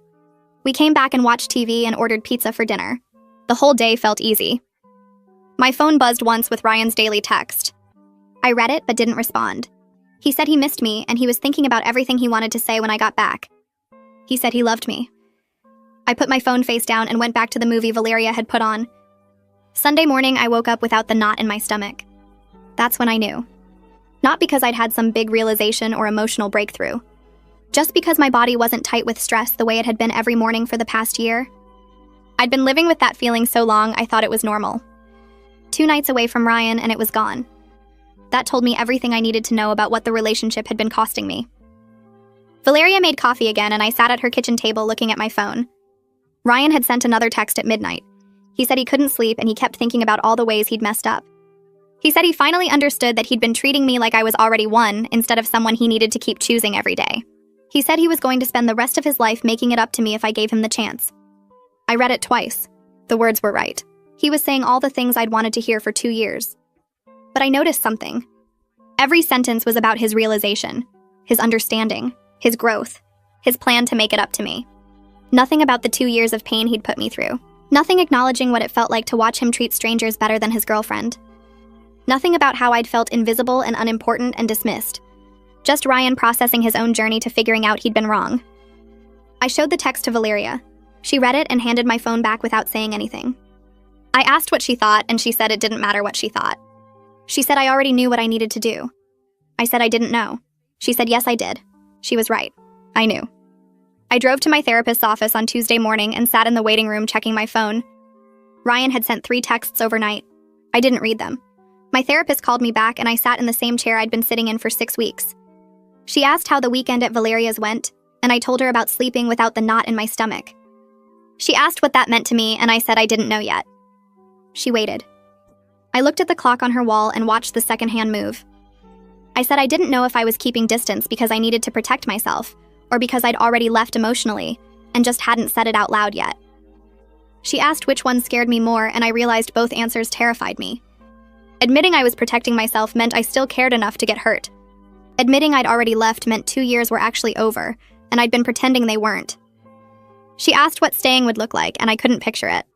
We came back and watched TV and ordered pizza for dinner. The whole day felt easy. My phone buzzed once with Ryan's daily text. I read it but didn't respond. He said he missed me and he was thinking about everything he wanted to say when I got back. He said he loved me. I put my phone face down and went back to the movie Valeria had put on. Sunday morning, I woke up without the knot in my stomach. That's when I knew. Not because I'd had some big realization or emotional breakthrough. Just because my body wasn't tight with stress the way it had been every morning for the past year. I'd been living with that feeling so long I thought it was normal. 2 nights away from Ryan and it was gone. That told me everything I needed to know about what the relationship had been costing me. Valeria made coffee again and I sat at her kitchen table looking at my phone. Ryan had sent another text at midnight. He said he couldn't sleep and he kept thinking about all the ways he'd messed up. He said he finally understood that he'd been treating me like I was already one instead of someone he needed to keep choosing every day. He said he was going to spend the rest of his life making it up to me if I gave him the chance. I read it twice. The words were right. He was saying all the things I'd wanted to hear for 2 years. But I noticed something. Every sentence was about his realization, his understanding, his growth, his plan to make it up to me. Nothing about the 2 years of pain he'd put me through. Nothing acknowledging what it felt like to watch him treat strangers better than his girlfriend. Nothing about how I'd felt invisible and unimportant and dismissed. Just Ryan processing his own journey to figuring out he'd been wrong. I showed the text to Valeria. She read it and handed my phone back without saying anything. I asked what she thought, and she said it didn't matter what she thought. She said I already knew what I needed to do. I said I didn't know. She said yes, I did. She was right. I knew. I drove to my therapist's office on Tuesday morning and sat in the waiting room checking my phone. Ryan had sent 3 texts overnight. I didn't read them. My therapist called me back and I sat in the same chair I'd been sitting in for 6 weeks. She asked how the weekend at Valeria's went, and I told her about sleeping without the knot in my stomach. She asked what that meant to me, and I said I didn't know yet. She waited. I looked at the clock on her wall and watched the second hand move. I said I didn't know if I was keeping distance because I needed to protect myself, or because I'd already left emotionally and just hadn't said it out loud yet. She asked which one scared me more, and I realized both answers terrified me. Admitting I was protecting myself meant I still cared enough to get hurt. Admitting I'd already left meant 2 years were actually over, and I'd been pretending they weren't. She asked what staying would look like, and I couldn't picture it.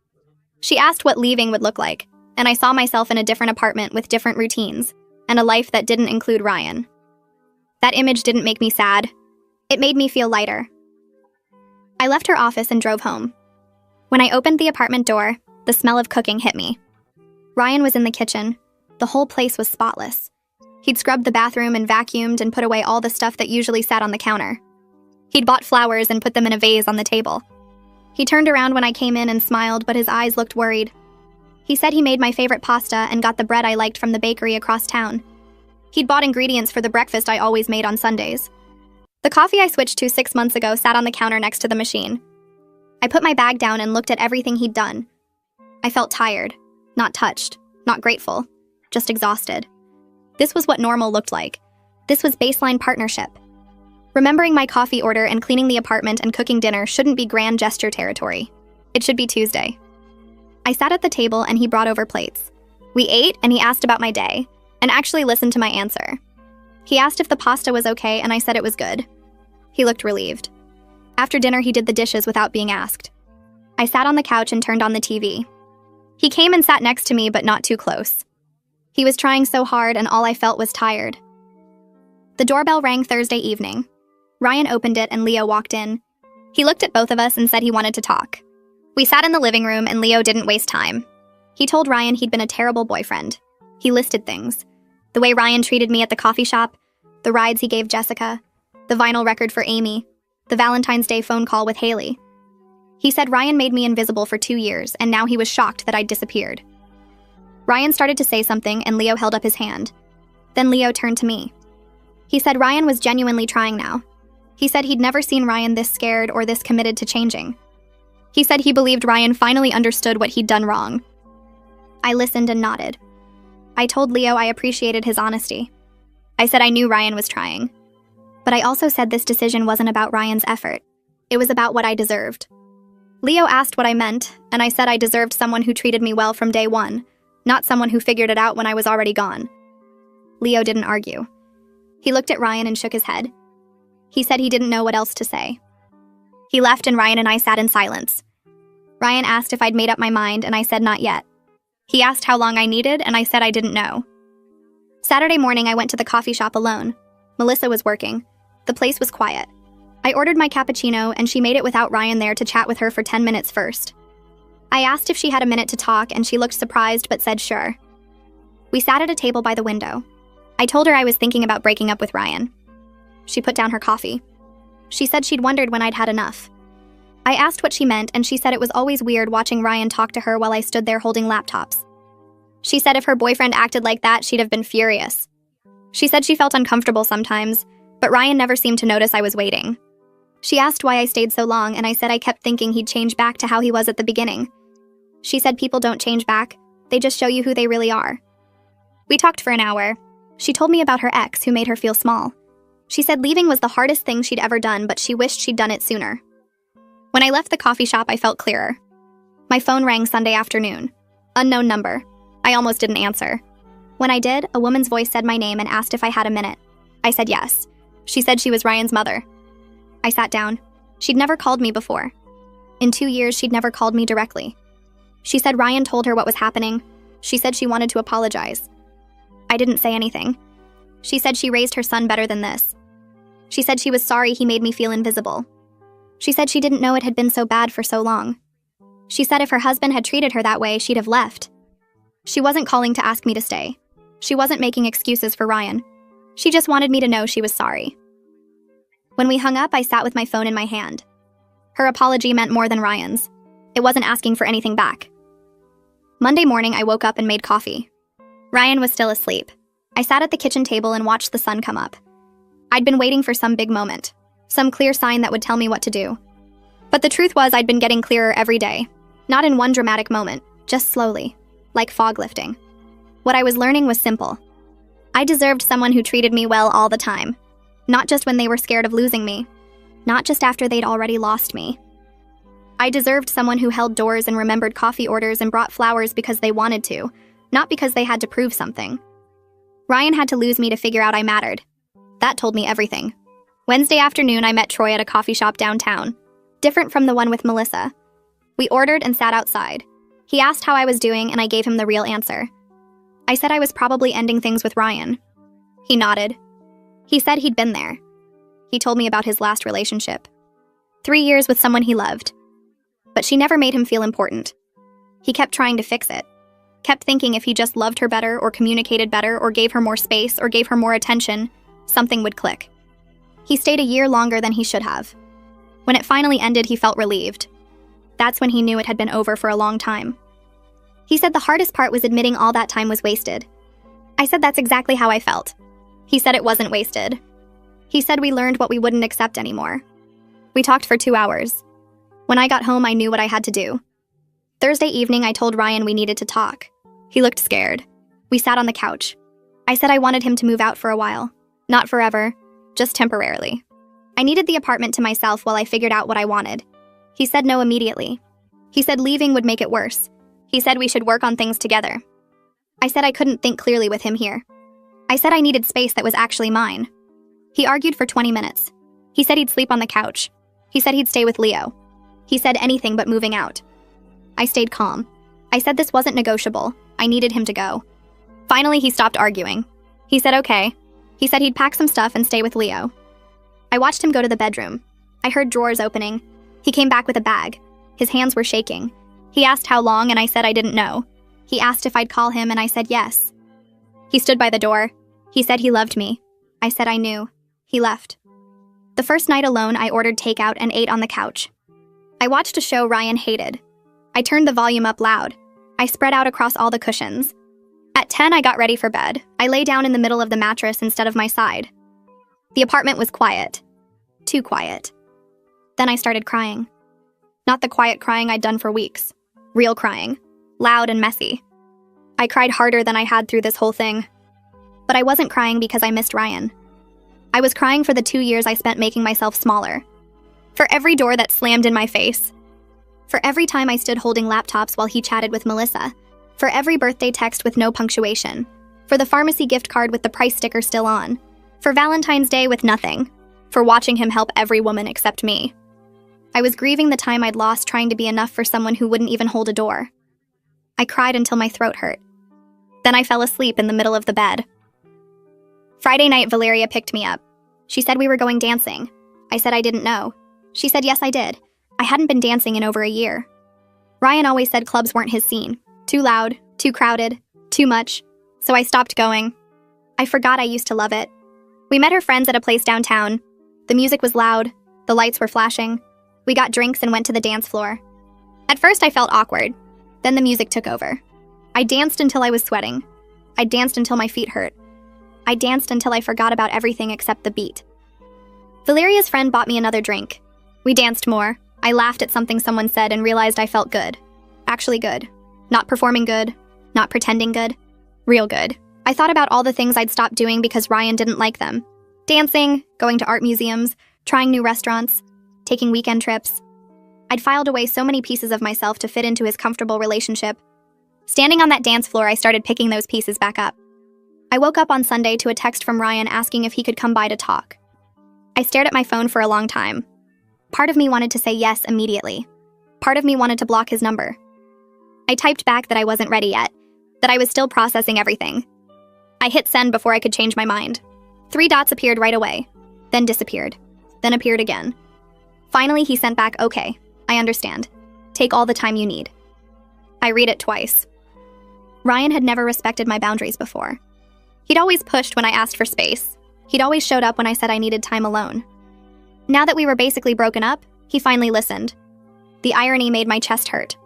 She asked what leaving would look like, and I saw myself in a different apartment with different routines, and a life that didn't include Ryan. That image didn't make me sad. It made me feel lighter. I left her office and drove home. When I opened the apartment door, the smell of cooking hit me. Ryan was in the kitchen. The whole place was spotless. He'd scrubbed the bathroom and vacuumed and put away all the stuff that usually sat on the counter. He'd bought flowers and put them in a vase on the table. He turned around when I came in and smiled, but his eyes looked worried. He said he made my favorite pasta and got the bread I liked from the bakery across town. He'd bought ingredients for the breakfast I always made on Sundays. The coffee I switched to 6 months ago sat on the counter next to the machine. I put my bag down and looked at everything he'd done. I felt tired, not touched, not grateful, just exhausted. This was what normal looked like. This was baseline partnership. Remembering my coffee order and cleaning the apartment and cooking dinner shouldn't be grand gesture territory. It should be Tuesday. I sat at the table and he brought over plates. We ate and he asked about my day, and actually listened to my answer. He asked if the pasta was okay and I said it was good. He looked relieved. After dinner, he did the dishes without being asked. I sat on the couch and turned on the TV. He came and sat next to me, but not too close. He was trying so hard and all I felt was tired. The doorbell rang Thursday evening. Ryan opened it and Leo walked in. He looked at both of us and said he wanted to talk. We sat in the living room and Leo didn't waste time. He told Ryan he'd been a terrible boyfriend. He listed things. The way Ryan treated me at the coffee shop, the rides he gave Jessica, the vinyl record for Amy, the Valentine's Day phone call with Haley. He said Ryan made me invisible for 2 years, and now he was shocked that I'd disappeared. Ryan started to say something, and Leo held up his hand. Then Leo turned to me. He said Ryan was genuinely trying now. He said he'd never seen Ryan this scared or this committed to changing. He said he believed Ryan finally understood what he'd done wrong. I listened and nodded. I told Leo I appreciated his honesty. I said I knew Ryan was trying. But I also said this decision wasn't about Ryan's effort. It was about what I deserved. Leo asked what I meant, and I said I deserved someone who treated me well from day one, not someone who figured it out when I was already gone. Leo didn't argue. He looked at Ryan and shook his head. He said he didn't know what else to say. He left and Ryan and I sat in silence. Ryan asked if I'd made up my mind, and I said not yet. He asked how long I needed, and I said I didn't know. Saturday morning, I went to the coffee shop alone. Melissa was working. The place was quiet. I ordered my cappuccino, and she made it without Ryan there to chat with her for 10 minutes first. I asked if she had a minute to talk, and she looked surprised but said sure. We sat at a table by the window. I told her I was thinking about breaking up with Ryan. She put down her coffee. She said she'd wondered when I'd had enough. I asked what she meant, and she said it was always weird watching Ryan talk to her while I stood there holding laptops. She said if her boyfriend acted like that, she'd have been furious. She said she felt uncomfortable sometimes, but Ryan never seemed to notice I was waiting. She asked why I stayed so long, and I said I kept thinking he'd change back to how he was at the beginning. She said people don't change back, they just show you who they really are. We talked for an hour. She told me about her ex who made her feel small. She said leaving was the hardest thing she'd ever done, but she wished she'd done it sooner. When I left the coffee shop, I felt clearer. My phone rang Sunday afternoon. Unknown number. I almost didn't answer. When I did, a woman's voice said my name and asked if I had a minute. I said yes. She said she was Ryan's mother. I sat down. She'd never called me before. In 2 years, she'd never called me directly. She said Ryan told her what was happening. She said she wanted to apologize. I didn't say anything. She said she raised her son better than this. She said she was sorry he made me feel invisible. She said she didn't know it had been so bad for so long. She said if her husband had treated her that way, she'd have left. She wasn't calling to ask me to stay. She wasn't making excuses for Ryan. She just wanted me to know she was sorry. When we hung up, I sat with my phone in my hand. Her apology meant more than Ryan's. It wasn't asking for anything back. Monday morning, I woke up and made coffee. Ryan was still asleep. I sat at the kitchen table and watched the sun come up. I'd been waiting for some big moment, some clear sign that would tell me what to do. But the truth was I'd been getting clearer every day. Not in one dramatic moment, just slowly, like fog lifting. What I was learning was simple. I deserved someone who treated me well all the time. Not just when they were scared of losing me. Not just after they'd already lost me. I deserved someone who held doors and remembered coffee orders and brought flowers because they wanted to, not because they had to prove something. Ryan had to lose me to figure out I mattered. That told me everything. Wednesday afternoon, I met Troy at a coffee shop downtown, different from the one with Melissa. We ordered and sat outside. He asked how I was doing, and I gave him the real answer. I said I was probably ending things with Ryan. He nodded. He said he'd been there. He told me about his last relationship. 3 years with someone he loved. But she never made him feel important. He kept trying to fix it. Kept thinking if he just loved her better or communicated better or gave her more space or gave her more attention, something would click. He stayed a year longer than he should have. When it finally ended, he felt relieved. That's when he knew it had been over for a long time. He said the hardest part was admitting all that time was wasted. I said that's exactly how I felt. He said it wasn't wasted. He said we learned what we wouldn't accept anymore. We talked for 2 hours. When I got home, I knew what I had to do. Thursday evening, I told Ryan we needed to talk. He looked scared. We sat on the couch. I said I wanted him to move out for a while. Not forever, just temporarily. I needed the apartment to myself while I figured out what I wanted. He said no immediately. He said leaving would make it worse. He said we should work on things together. I said I couldn't think clearly with him here. I said I needed space that was actually mine. He argued for 20 minutes. He said he'd sleep on the couch. He said he'd stay with Leo. He said anything but moving out. I stayed calm. I said this wasn't negotiable. I needed him to go. Finally, he stopped arguing. He said okay. He said he'd pack some stuff and stay with Leo. I watched him go to the bedroom. I heard drawers opening. He came back with a bag. His hands were shaking. He asked how long, and I said I didn't know. He asked if I'd call him, and I said yes. He stood by the door. He said he loved me. I said I knew. He left. The first night alone, I ordered takeout and ate on the couch. I watched a show Ryan hated. I turned the volume up loud. I spread out across all the cushions. At 10, I got ready for bed. I lay down in the middle of the mattress instead of my side. The apartment was quiet. Too quiet. Then I started crying. Not the quiet crying I'd done for weeks. Real crying. Loud and messy. I cried harder than I had through this whole thing. But I wasn't crying because I missed Ryan. I was crying for the 2 years I spent making myself smaller. For every door that slammed in my face. For every time I stood holding laptops while he chatted with Melissa. For every birthday text with no punctuation. For the pharmacy gift card with the price sticker still on. For Valentine's Day with nothing. For watching him help every woman except me. I was grieving the time I'd lost trying to be enough for someone who wouldn't even hold a door. I cried until my throat hurt. Then I fell asleep in the middle of the bed. Friday night, Valeria picked me up. She said we were going dancing. I said I didn't know. She said yes, I did. I hadn't been dancing in over a year. Ryan always said clubs weren't his scene. Too loud, too crowded, too much. So I stopped going. I forgot I used to love it. We met her friends at a place downtown. The music was loud. The lights were flashing. We got drinks and went to the dance floor. At first, I felt awkward. Then the music took over. I danced until I was sweating. I danced until my feet hurt. I danced until I forgot about everything except the beat. Valeria's friend bought me another drink. We danced more. I laughed at something someone said and realized I felt good. Actually good. Not performing good. Not pretending good. Real good. I thought about all the things I'd stopped doing because Ryan didn't like them. Dancing, going to art museums, trying new restaurants, taking weekend trips. I'd filed away so many pieces of myself to fit into his comfortable relationship. Standing on that dance floor, I started picking those pieces back up. I woke up on Sunday to a text from Ryan asking if he could come by to talk. I stared at my phone for a long time. Part of me wanted to say yes immediately. Part of me wanted to block his number. I typed back that I wasn't ready yet, that I was still processing everything. I hit send before I could change my mind. 3 dots appeared right away, then disappeared, then appeared again. Finally, he sent back, okay, I understand. Take all the time you need. I read it twice. Ryan had never respected my boundaries before. He'd always pushed when I asked for space. He'd always showed up when I said I needed time alone. Now that we were basically broken up, he finally listened. The irony made my chest hurt.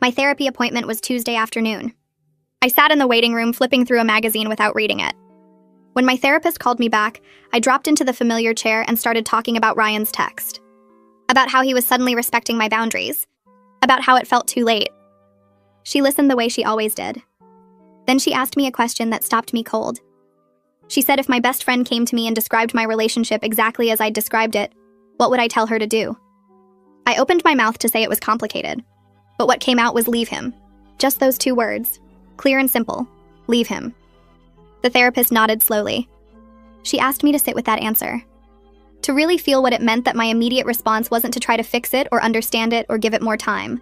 My therapy appointment was Tuesday afternoon. I sat in the waiting room flipping through a magazine without reading it. When my therapist called me back, I dropped into the familiar chair and started talking about Ryan's text. About how he was suddenly respecting my boundaries. About how it felt too late. She listened the way she always did. Then she asked me a question that stopped me cold. She said if my best friend came to me and described my relationship exactly as I'd described it, what would I tell her to do? I opened my mouth to say it was complicated, but what came out was leave him. Just those 2 words. Clear and simple. Leave him. The therapist nodded slowly. She asked me to sit with that answer. To really feel what it meant that my immediate response wasn't to try to fix it or understand it or give it more time.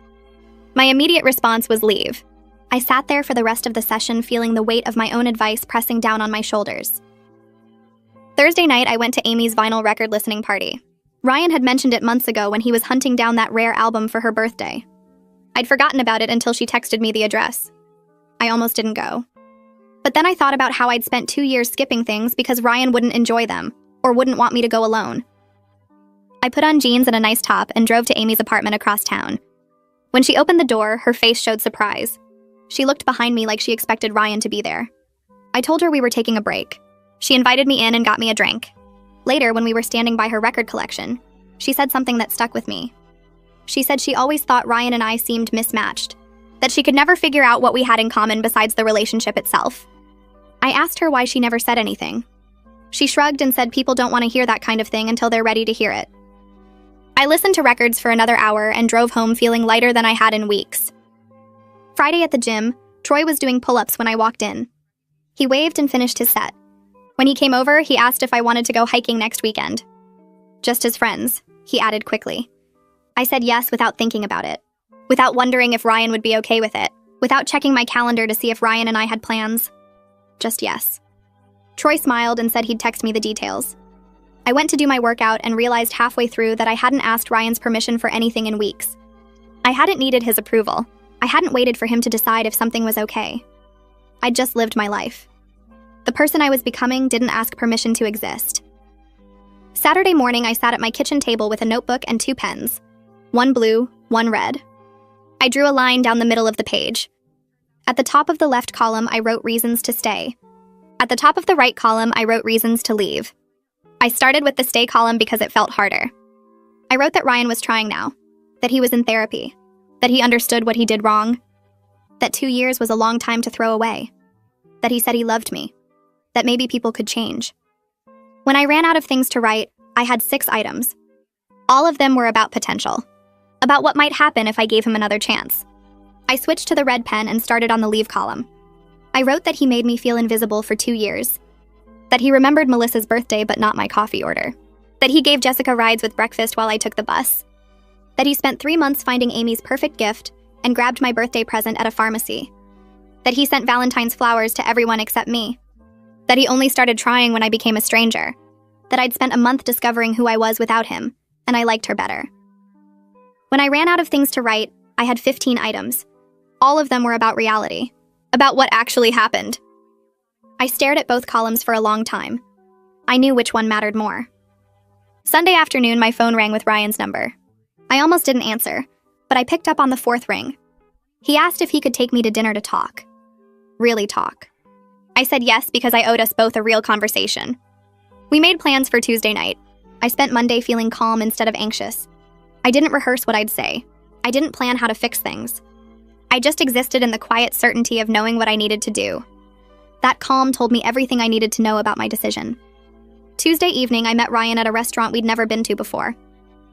My immediate response was leave. I sat there for the rest of the session feeling the weight of my own advice pressing down on my shoulders. Thursday night, I went to Amy's vinyl record listening party. Ryan had mentioned it months ago when he was hunting down that rare album for her birthday. I'd forgotten about it until she texted me the address. I almost didn't go. But then I thought about how I'd spent 2 years skipping things because Ryan wouldn't enjoy them. or wouldn't want me to go alone. I put on jeans and a nice top and drove to Amy's apartment across town. When she opened the door, her face showed surprise. She looked behind me like she expected Ryan to be there. I told her we were taking a break. She invited me in and got me a drink. Later, when we were standing by her record collection, she said something that stuck with me. She said she always thought Ryan and I seemed mismatched, that she could never figure out what we had in common besides the relationship itself. I asked her why she never said anything. She shrugged and said people don't want to hear that kind of thing until they're ready to hear it. I listened to records for another hour and drove home feeling lighter than I had in weeks. Friday at the gym, Troy was doing pull-ups when I walked in. He waved and finished his set. When he came over, he asked if I wanted to go hiking next weekend. Just as friends, he added quickly. I said yes without thinking about it, without wondering if Ryan would be okay with it, without checking my calendar to see if Ryan and I had plans. Just yes. Troy smiled and said he'd text me the details. I went to do my workout and realized halfway through that I hadn't asked Ryan's permission for anything in weeks. I hadn't needed his approval. I hadn't waited for him to decide if something was okay. I'd just lived my life. The person I was becoming didn't ask permission to exist. Saturday morning, I sat at my kitchen table with a notebook and 2 pens. One blue, one red. I drew a line down the middle of the page. At the top of the left column, I wrote reasons to stay. At the top of the right column, I wrote reasons to leave. I started with the stay column because it felt harder. I wrote that Ryan was trying now, that he was in therapy, that he understood what he did wrong, that 2 years was a long time to throw away, that he said he loved me, that maybe people could change. When I ran out of things to write, I had 6 items. All of them were about potential, about what might happen if I gave him another chance. I switched to the red pen and started on the leave column. I wrote that he made me feel invisible for 2 years, that he remembered Melissa's birthday but not my coffee order, that he gave Jessica rides with breakfast while I took the bus, that he spent 3 months finding Amy's perfect gift and grabbed my birthday present at a pharmacy, that he sent Valentine's flowers to everyone except me, that he only started trying when I became a stranger, that I'd spent a month discovering who I was without him, and I liked her better. When I ran out of things to write, I had 15 items. All of them were about reality, about what actually happened. I stared at both columns for a long time. I knew which one mattered more. Sunday afternoon, my phone rang with Ryan's number. I almost didn't answer, but I picked up on the 4th ring. He asked if he could take me to dinner to talk. Really talk. I said yes because I owed us both a real conversation. We made plans for Tuesday night. I spent Monday feeling calm instead of anxious. I didn't rehearse what I'd say. I didn't plan how to fix things. I just existed in the quiet certainty of knowing what I needed to do. That calm told me everything I needed to know about my decision. Tuesday evening, I met Ryan at a restaurant we'd never been to before.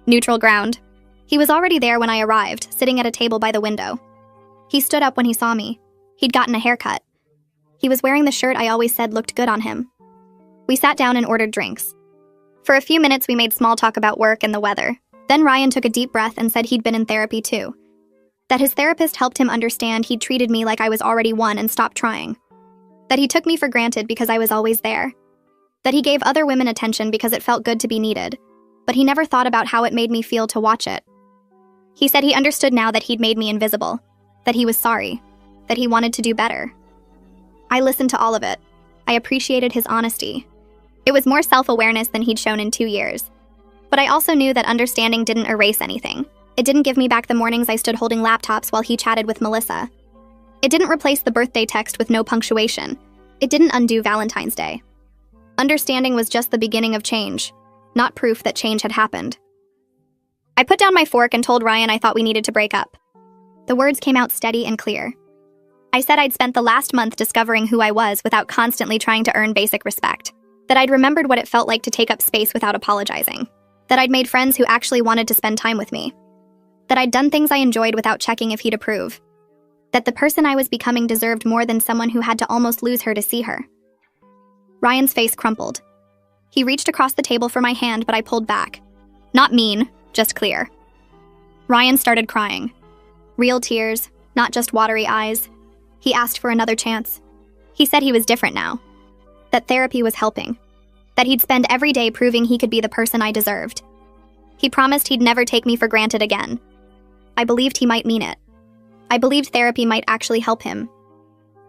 Neutral ground. He was already there when I arrived, sitting at a table by the window. He stood up when he saw me. He'd gotten a haircut. He was wearing the shirt I always said looked good on him. We sat down and ordered drinks. For a few minutes, we made small talk about work and the weather. Then Ryan took a deep breath and said he'd been in therapy too. That his therapist helped him understand he'd treated me like I was already one and stopped trying. That he took me for granted because I was always there. That he gave other women attention because it felt good to be needed, but he never thought about how it made me feel to watch it. He said he understood now that he'd made me invisible, that he was sorry, that he wanted to do better. I listened to all of it. I appreciated his honesty. It was more self-awareness than he'd shown in 2 years. But I also knew that understanding didn't erase anything. It didn't give me back the mornings I stood holding laptops while he chatted with Melissa. It didn't replace the birthday text with no punctuation. It didn't undo Valentine's Day. Understanding was just the beginning of change, not proof that change had happened. I put down my fork and told Ryan I thought we needed to break up. The words came out steady and clear. I said I'd spent the last month discovering who I was without constantly trying to earn basic respect. That I'd remembered what it felt like to take up space without apologizing. That I'd made friends who actually wanted to spend time with me. That I'd done things I enjoyed without checking if he'd approve. That the person I was becoming deserved more than someone who had to almost lose her to see her. Ryan's face crumpled. He reached across the table for my hand, but I pulled back. Not mean, just clear. Ryan started crying. Real tears, not just watery eyes. He asked for another chance. He said he was different now. That therapy was helping. That he'd spend every day proving he could be the person I deserved. He promised he'd never take me for granted again. I believed he might mean it. I believed therapy might actually help him.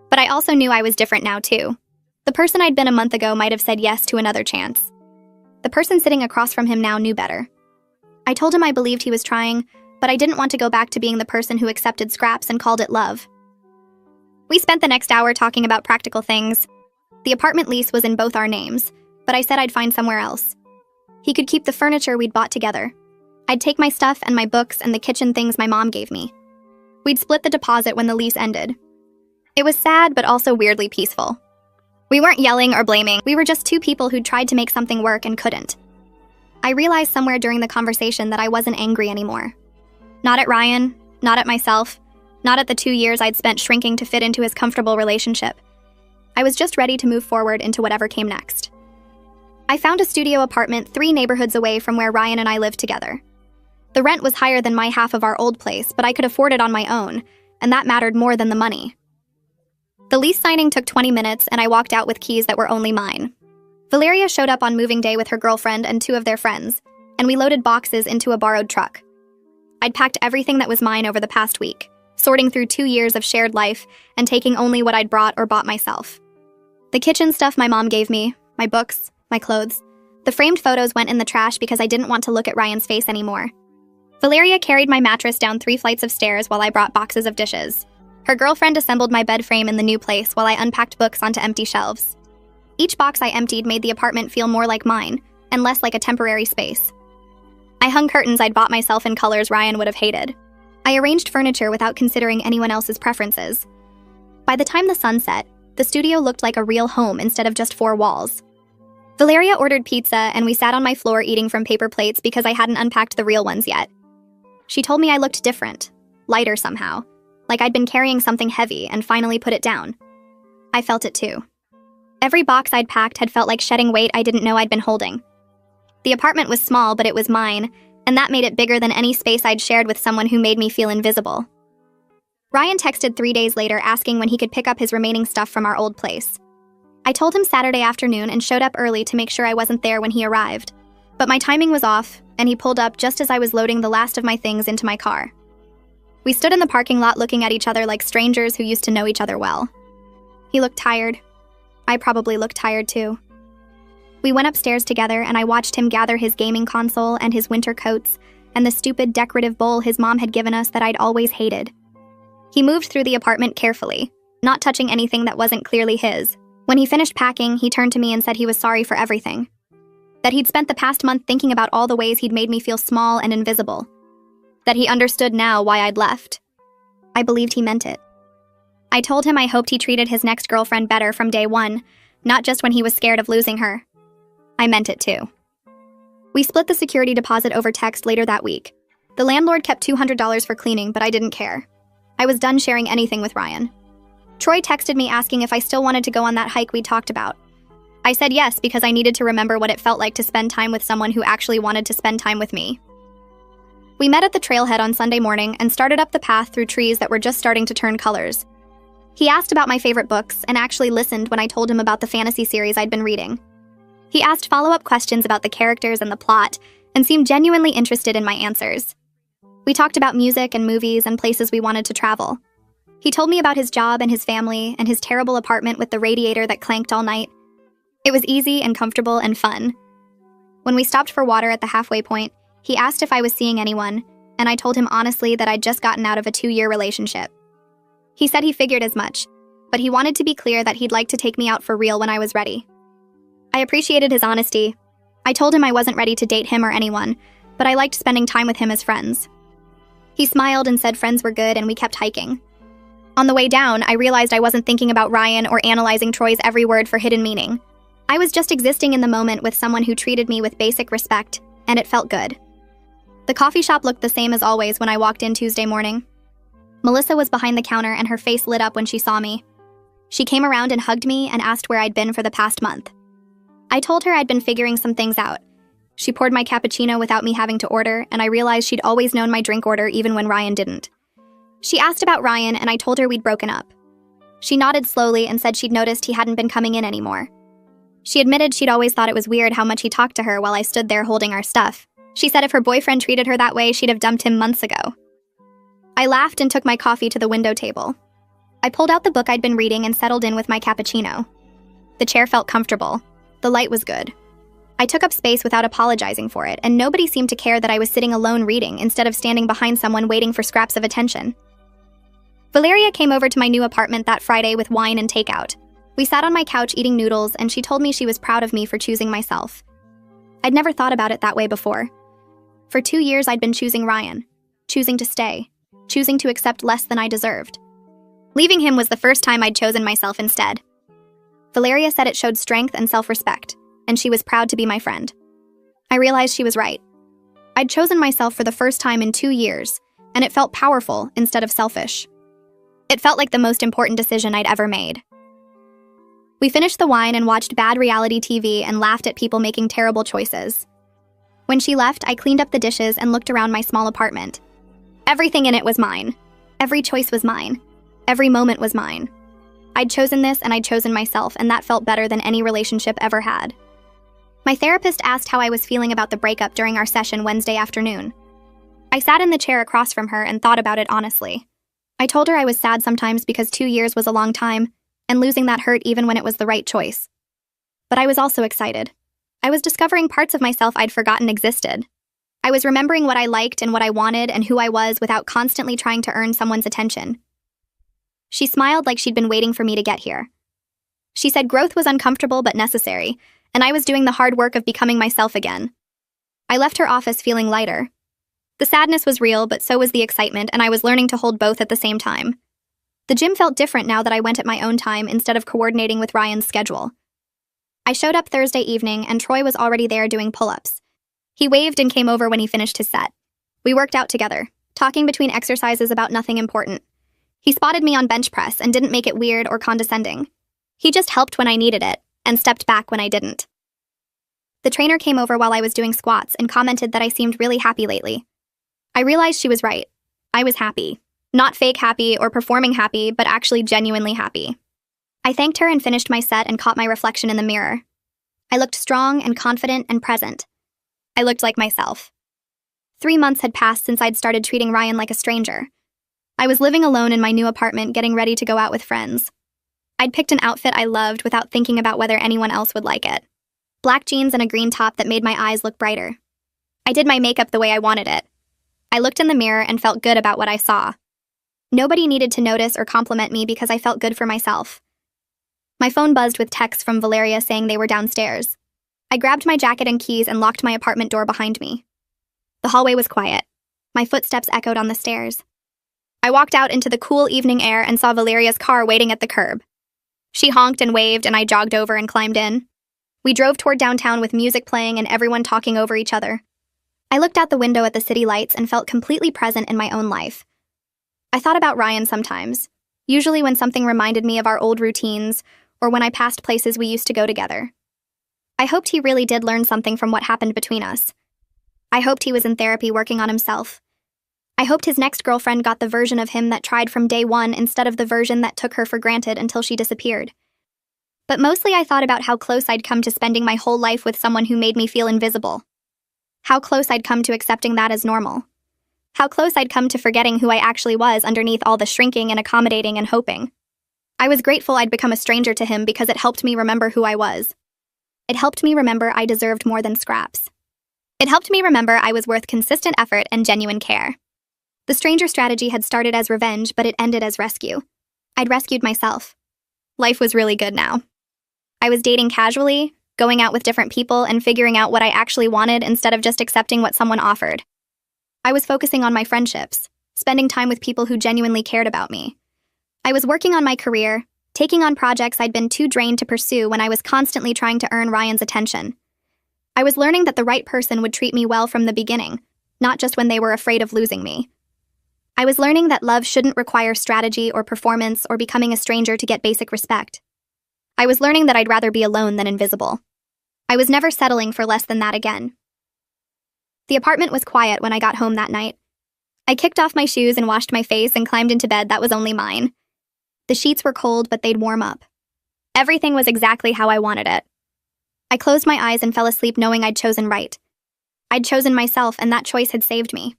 But I also knew I was different now, too. The person I'd been a month ago might have said yes to another chance. The person sitting across from him now knew better. I told him I believed he was trying, but I didn't want to go back to being the person who accepted scraps and called it love. We spent the next hour talking about practical things. The apartment lease was in both our names, but I said I'd find somewhere else. He could keep the furniture we'd bought together. I'd take my stuff and my books and the kitchen things my mom gave me. We'd split the deposit when the lease ended. It was sad, but also weirdly peaceful. We weren't yelling or blaming. We were just two people who'd tried to make something work and couldn't. I realized somewhere during the conversation that I wasn't angry anymore. Not at Ryan, not at myself, not at the 2 years I'd spent shrinking to fit into his comfortable relationship. I was just ready to move forward into whatever came next. I found a studio apartment 3 neighborhoods away from where Ryan and I lived together. The rent was higher than my half of our old place, but I could afford it on my own, and that mattered more than the money. The lease signing took 20 minutes, and I walked out with keys that were only mine. Valeria showed up on moving day with her girlfriend and 2 of their friends, and we loaded boxes into a borrowed truck. I'd packed everything that was mine over the past week, sorting through 2 years of shared life and taking only what I'd brought or bought myself. The kitchen stuff my mom gave me, my books, my clothes. The framed photos went in the trash because I didn't want to look at Ryan's face anymore. Valeria carried my mattress down 3 flights of stairs while I brought boxes of dishes. Her girlfriend assembled my bed frame in the new place while I unpacked books onto empty shelves. Each box I emptied made the apartment feel more like mine, and less like a temporary space. I hung curtains I'd bought myself in colors Ryan would have hated. I arranged furniture without considering anyone else's preferences. By the time the sun set, the studio looked like a real home instead of just 4 walls. Valeria ordered pizza, and we sat on my floor eating from paper plates because I hadn't unpacked the real ones yet. She told me I looked different, lighter somehow, like I'd been carrying something heavy and finally put it down. I felt it too. Every box I'd packed had felt like shedding weight I didn't know I'd been holding. The apartment was small, but it was mine, and that made it bigger than any space I'd shared with someone who made me feel invisible. Ryan texted 3 days later asking when he could pick up his remaining stuff from our old place. I told him Saturday afternoon and showed up early to make sure I wasn't there when he arrived. But my timing was off, and he pulled up just as I was loading the last of my things into my car. We stood in the parking lot looking at each other like strangers who used to know each other well. He looked tired. I probably looked tired too. We went upstairs together, and I watched him gather his gaming console and his winter coats and the stupid decorative bowl his mom had given us that I'd always hated. He moved through the apartment carefully, not touching anything that wasn't clearly his. When he finished packing, he turned to me and said he was sorry for everything. That he'd spent the past month thinking about all the ways he'd made me feel small and invisible. That he understood now why I'd left. I believed he meant it. I told him I hoped he treated his next girlfriend better from day one, not just when he was scared of losing her. I meant it too. We split the security deposit over text later that week. The landlord kept $200 for cleaning, but I didn't care. I was done sharing anything with Ryan. Troy texted me asking if I still wanted to go on that hike we talked about. I said yes because I needed to remember what it felt like to spend time with someone who actually wanted to spend time with me. We met at the trailhead on Sunday morning and started up the path through trees that were just starting to turn colors. He asked about my favorite books and actually listened when I told him about the fantasy series I'd been reading. He asked follow-up questions about the characters and the plot and seemed genuinely interested in my answers. We talked about music and movies and places we wanted to travel. He told me about his job and his family and his terrible apartment with the radiator that clanked all night. It was easy and comfortable and fun. When we stopped for water at the halfway point, he asked if I was seeing anyone, and I told him honestly that I'd just gotten out of a 2-year relationship. He said he figured as much, but he wanted to be clear that he'd like to take me out for real when I was ready. I appreciated his honesty. I told him I wasn't ready to date him or anyone, but I liked spending time with him as friends. He smiled and said friends were good, and we kept hiking. On the way down, I realized I wasn't thinking about Ryan or analyzing Troy's every word for hidden meaning. I was just existing in the moment with someone who treated me with basic respect, and it felt good. The coffee shop looked the same as always when I walked in Tuesday morning. Melissa was behind the counter, and her face lit up when she saw me. She came around and hugged me and asked where I'd been for the past month. I told her I'd been figuring some things out. She poured my cappuccino without me having to order, and I realized she'd always known my drink order even when Ryan didn't. She asked about Ryan, and I told her we'd broken up. She nodded slowly and said she'd noticed he hadn't been coming in anymore. She admitted she'd always thought it was weird how much he talked to her while I stood there holding our stuff. She said if her boyfriend treated her that way, she'd have dumped him months ago. I laughed and took my coffee to the window table. I pulled out the book I'd been reading and settled in with my cappuccino. The chair felt comfortable. The light was good. I took up space without apologizing for it, and nobody seemed to care that I was sitting alone reading instead of standing behind someone waiting for scraps of attention. Valeria came over to my new apartment that Friday with wine and takeout. We sat on my couch eating noodles, and she told me she was proud of me for choosing myself. I'd never thought about it that way before. For 2 years, I'd been choosing Ryan, choosing to stay, choosing to accept less than I deserved. Leaving him was the first time I'd chosen myself instead. Valeria said it showed strength and self-respect, and she was proud to be my friend. I realized she was right. I'd chosen myself for the first time in 2 years, and it felt powerful instead of selfish. It felt like the most important decision I'd ever made. We finished the wine and watched bad reality TV and laughed at people making terrible choices. When she left, I cleaned up the dishes and looked around my small apartment. Everything in it was mine. Every choice was mine. Every moment was mine. I'd chosen this and I'd chosen myself, and that felt better than any relationship ever had. My therapist asked how I was feeling about the breakup during our session Wednesday afternoon. I sat in the chair across from her and thought about it honestly. I told her I was sad sometimes because 2 years was a long time, and losing that hurt even when it was the right choice. But I was also excited. I was discovering parts of myself I'd forgotten existed. I was remembering what I liked and what I wanted and who I was without constantly trying to earn someone's attention. She smiled like she'd been waiting for me to get here. She said growth was uncomfortable but necessary, and I was doing the hard work of becoming myself again. I left her office feeling lighter. The sadness was real, but so was the excitement, and I was learning to hold both at the same time. The gym felt different now that I went at my own time instead of coordinating with Ryan's schedule. I showed up Thursday evening, and Troy was already there doing pull-ups. He waved and came over when he finished his set. We worked out together, talking between exercises about nothing important. He spotted me on bench press and didn't make it weird or condescending. He just helped when I needed it, and stepped back when I didn't. The trainer came over while I was doing squats and commented that I seemed really happy lately. I realized she was right. I was happy. Not fake happy or performing happy, but actually genuinely happy. I thanked her and finished my set and caught my reflection in the mirror. I looked strong and confident and present. I looked like myself. 3 months had passed since I'd started treating Ryan like a stranger. I was living alone in my new apartment, getting ready to go out with friends. I'd picked an outfit I loved without thinking about whether anyone else would like it. Black jeans and a green top that made my eyes look brighter. I did my makeup the way I wanted it. I looked in the mirror and felt good about what I saw. Nobody needed to notice or compliment me because I felt good for myself. My phone buzzed with texts from Valeria saying they were downstairs. I grabbed my jacket and keys and locked my apartment door behind me. The hallway was quiet. My footsteps echoed on the stairs. I walked out into the cool evening air and saw Valeria's car waiting at the curb. She honked and waved, and I jogged over and climbed in. We drove toward downtown with music playing and everyone talking over each other. I looked out the window at the city lights and felt completely present in my own life. I thought about Ryan sometimes, usually when something reminded me of our old routines or when I passed places we used to go together. I hoped he really did learn something from what happened between us. I hoped he was in therapy working on himself. I hoped his next girlfriend got the version of him that tried from day one instead of the version that took her for granted until she disappeared. But mostly I thought about how close I'd come to spending my whole life with someone who made me feel invisible. How close I'd come to accepting that as normal. How close I'd come to forgetting who I actually was underneath all the shrinking and accommodating and hoping. I was grateful I'd become a stranger to him because it helped me remember who I was. It helped me remember I deserved more than scraps. It helped me remember I was worth consistent effort and genuine care. The stranger strategy had started as revenge, but it ended as rescue. I'd rescued myself. Life was really good now. I was dating casually, going out with different people, and figuring out what I actually wanted instead of just accepting what someone offered. I was focusing on my friendships, spending time with people who genuinely cared about me. I was working on my career, taking on projects I'd been too drained to pursue when I was constantly trying to earn Ryan's attention. I was learning that the right person would treat me well from the beginning, not just when they were afraid of losing me. I was learning that love shouldn't require strategy or performance or becoming a stranger to get basic respect. I was learning that I'd rather be alone than invisible. I was never settling for less than that again. The apartment was quiet when I got home that night. I kicked off my shoes and washed my face and climbed into bed that was only mine. The sheets were cold, but they'd warm up. Everything was exactly how I wanted it. I closed my eyes and fell asleep knowing I'd chosen right. I'd chosen myself, and that choice had saved me.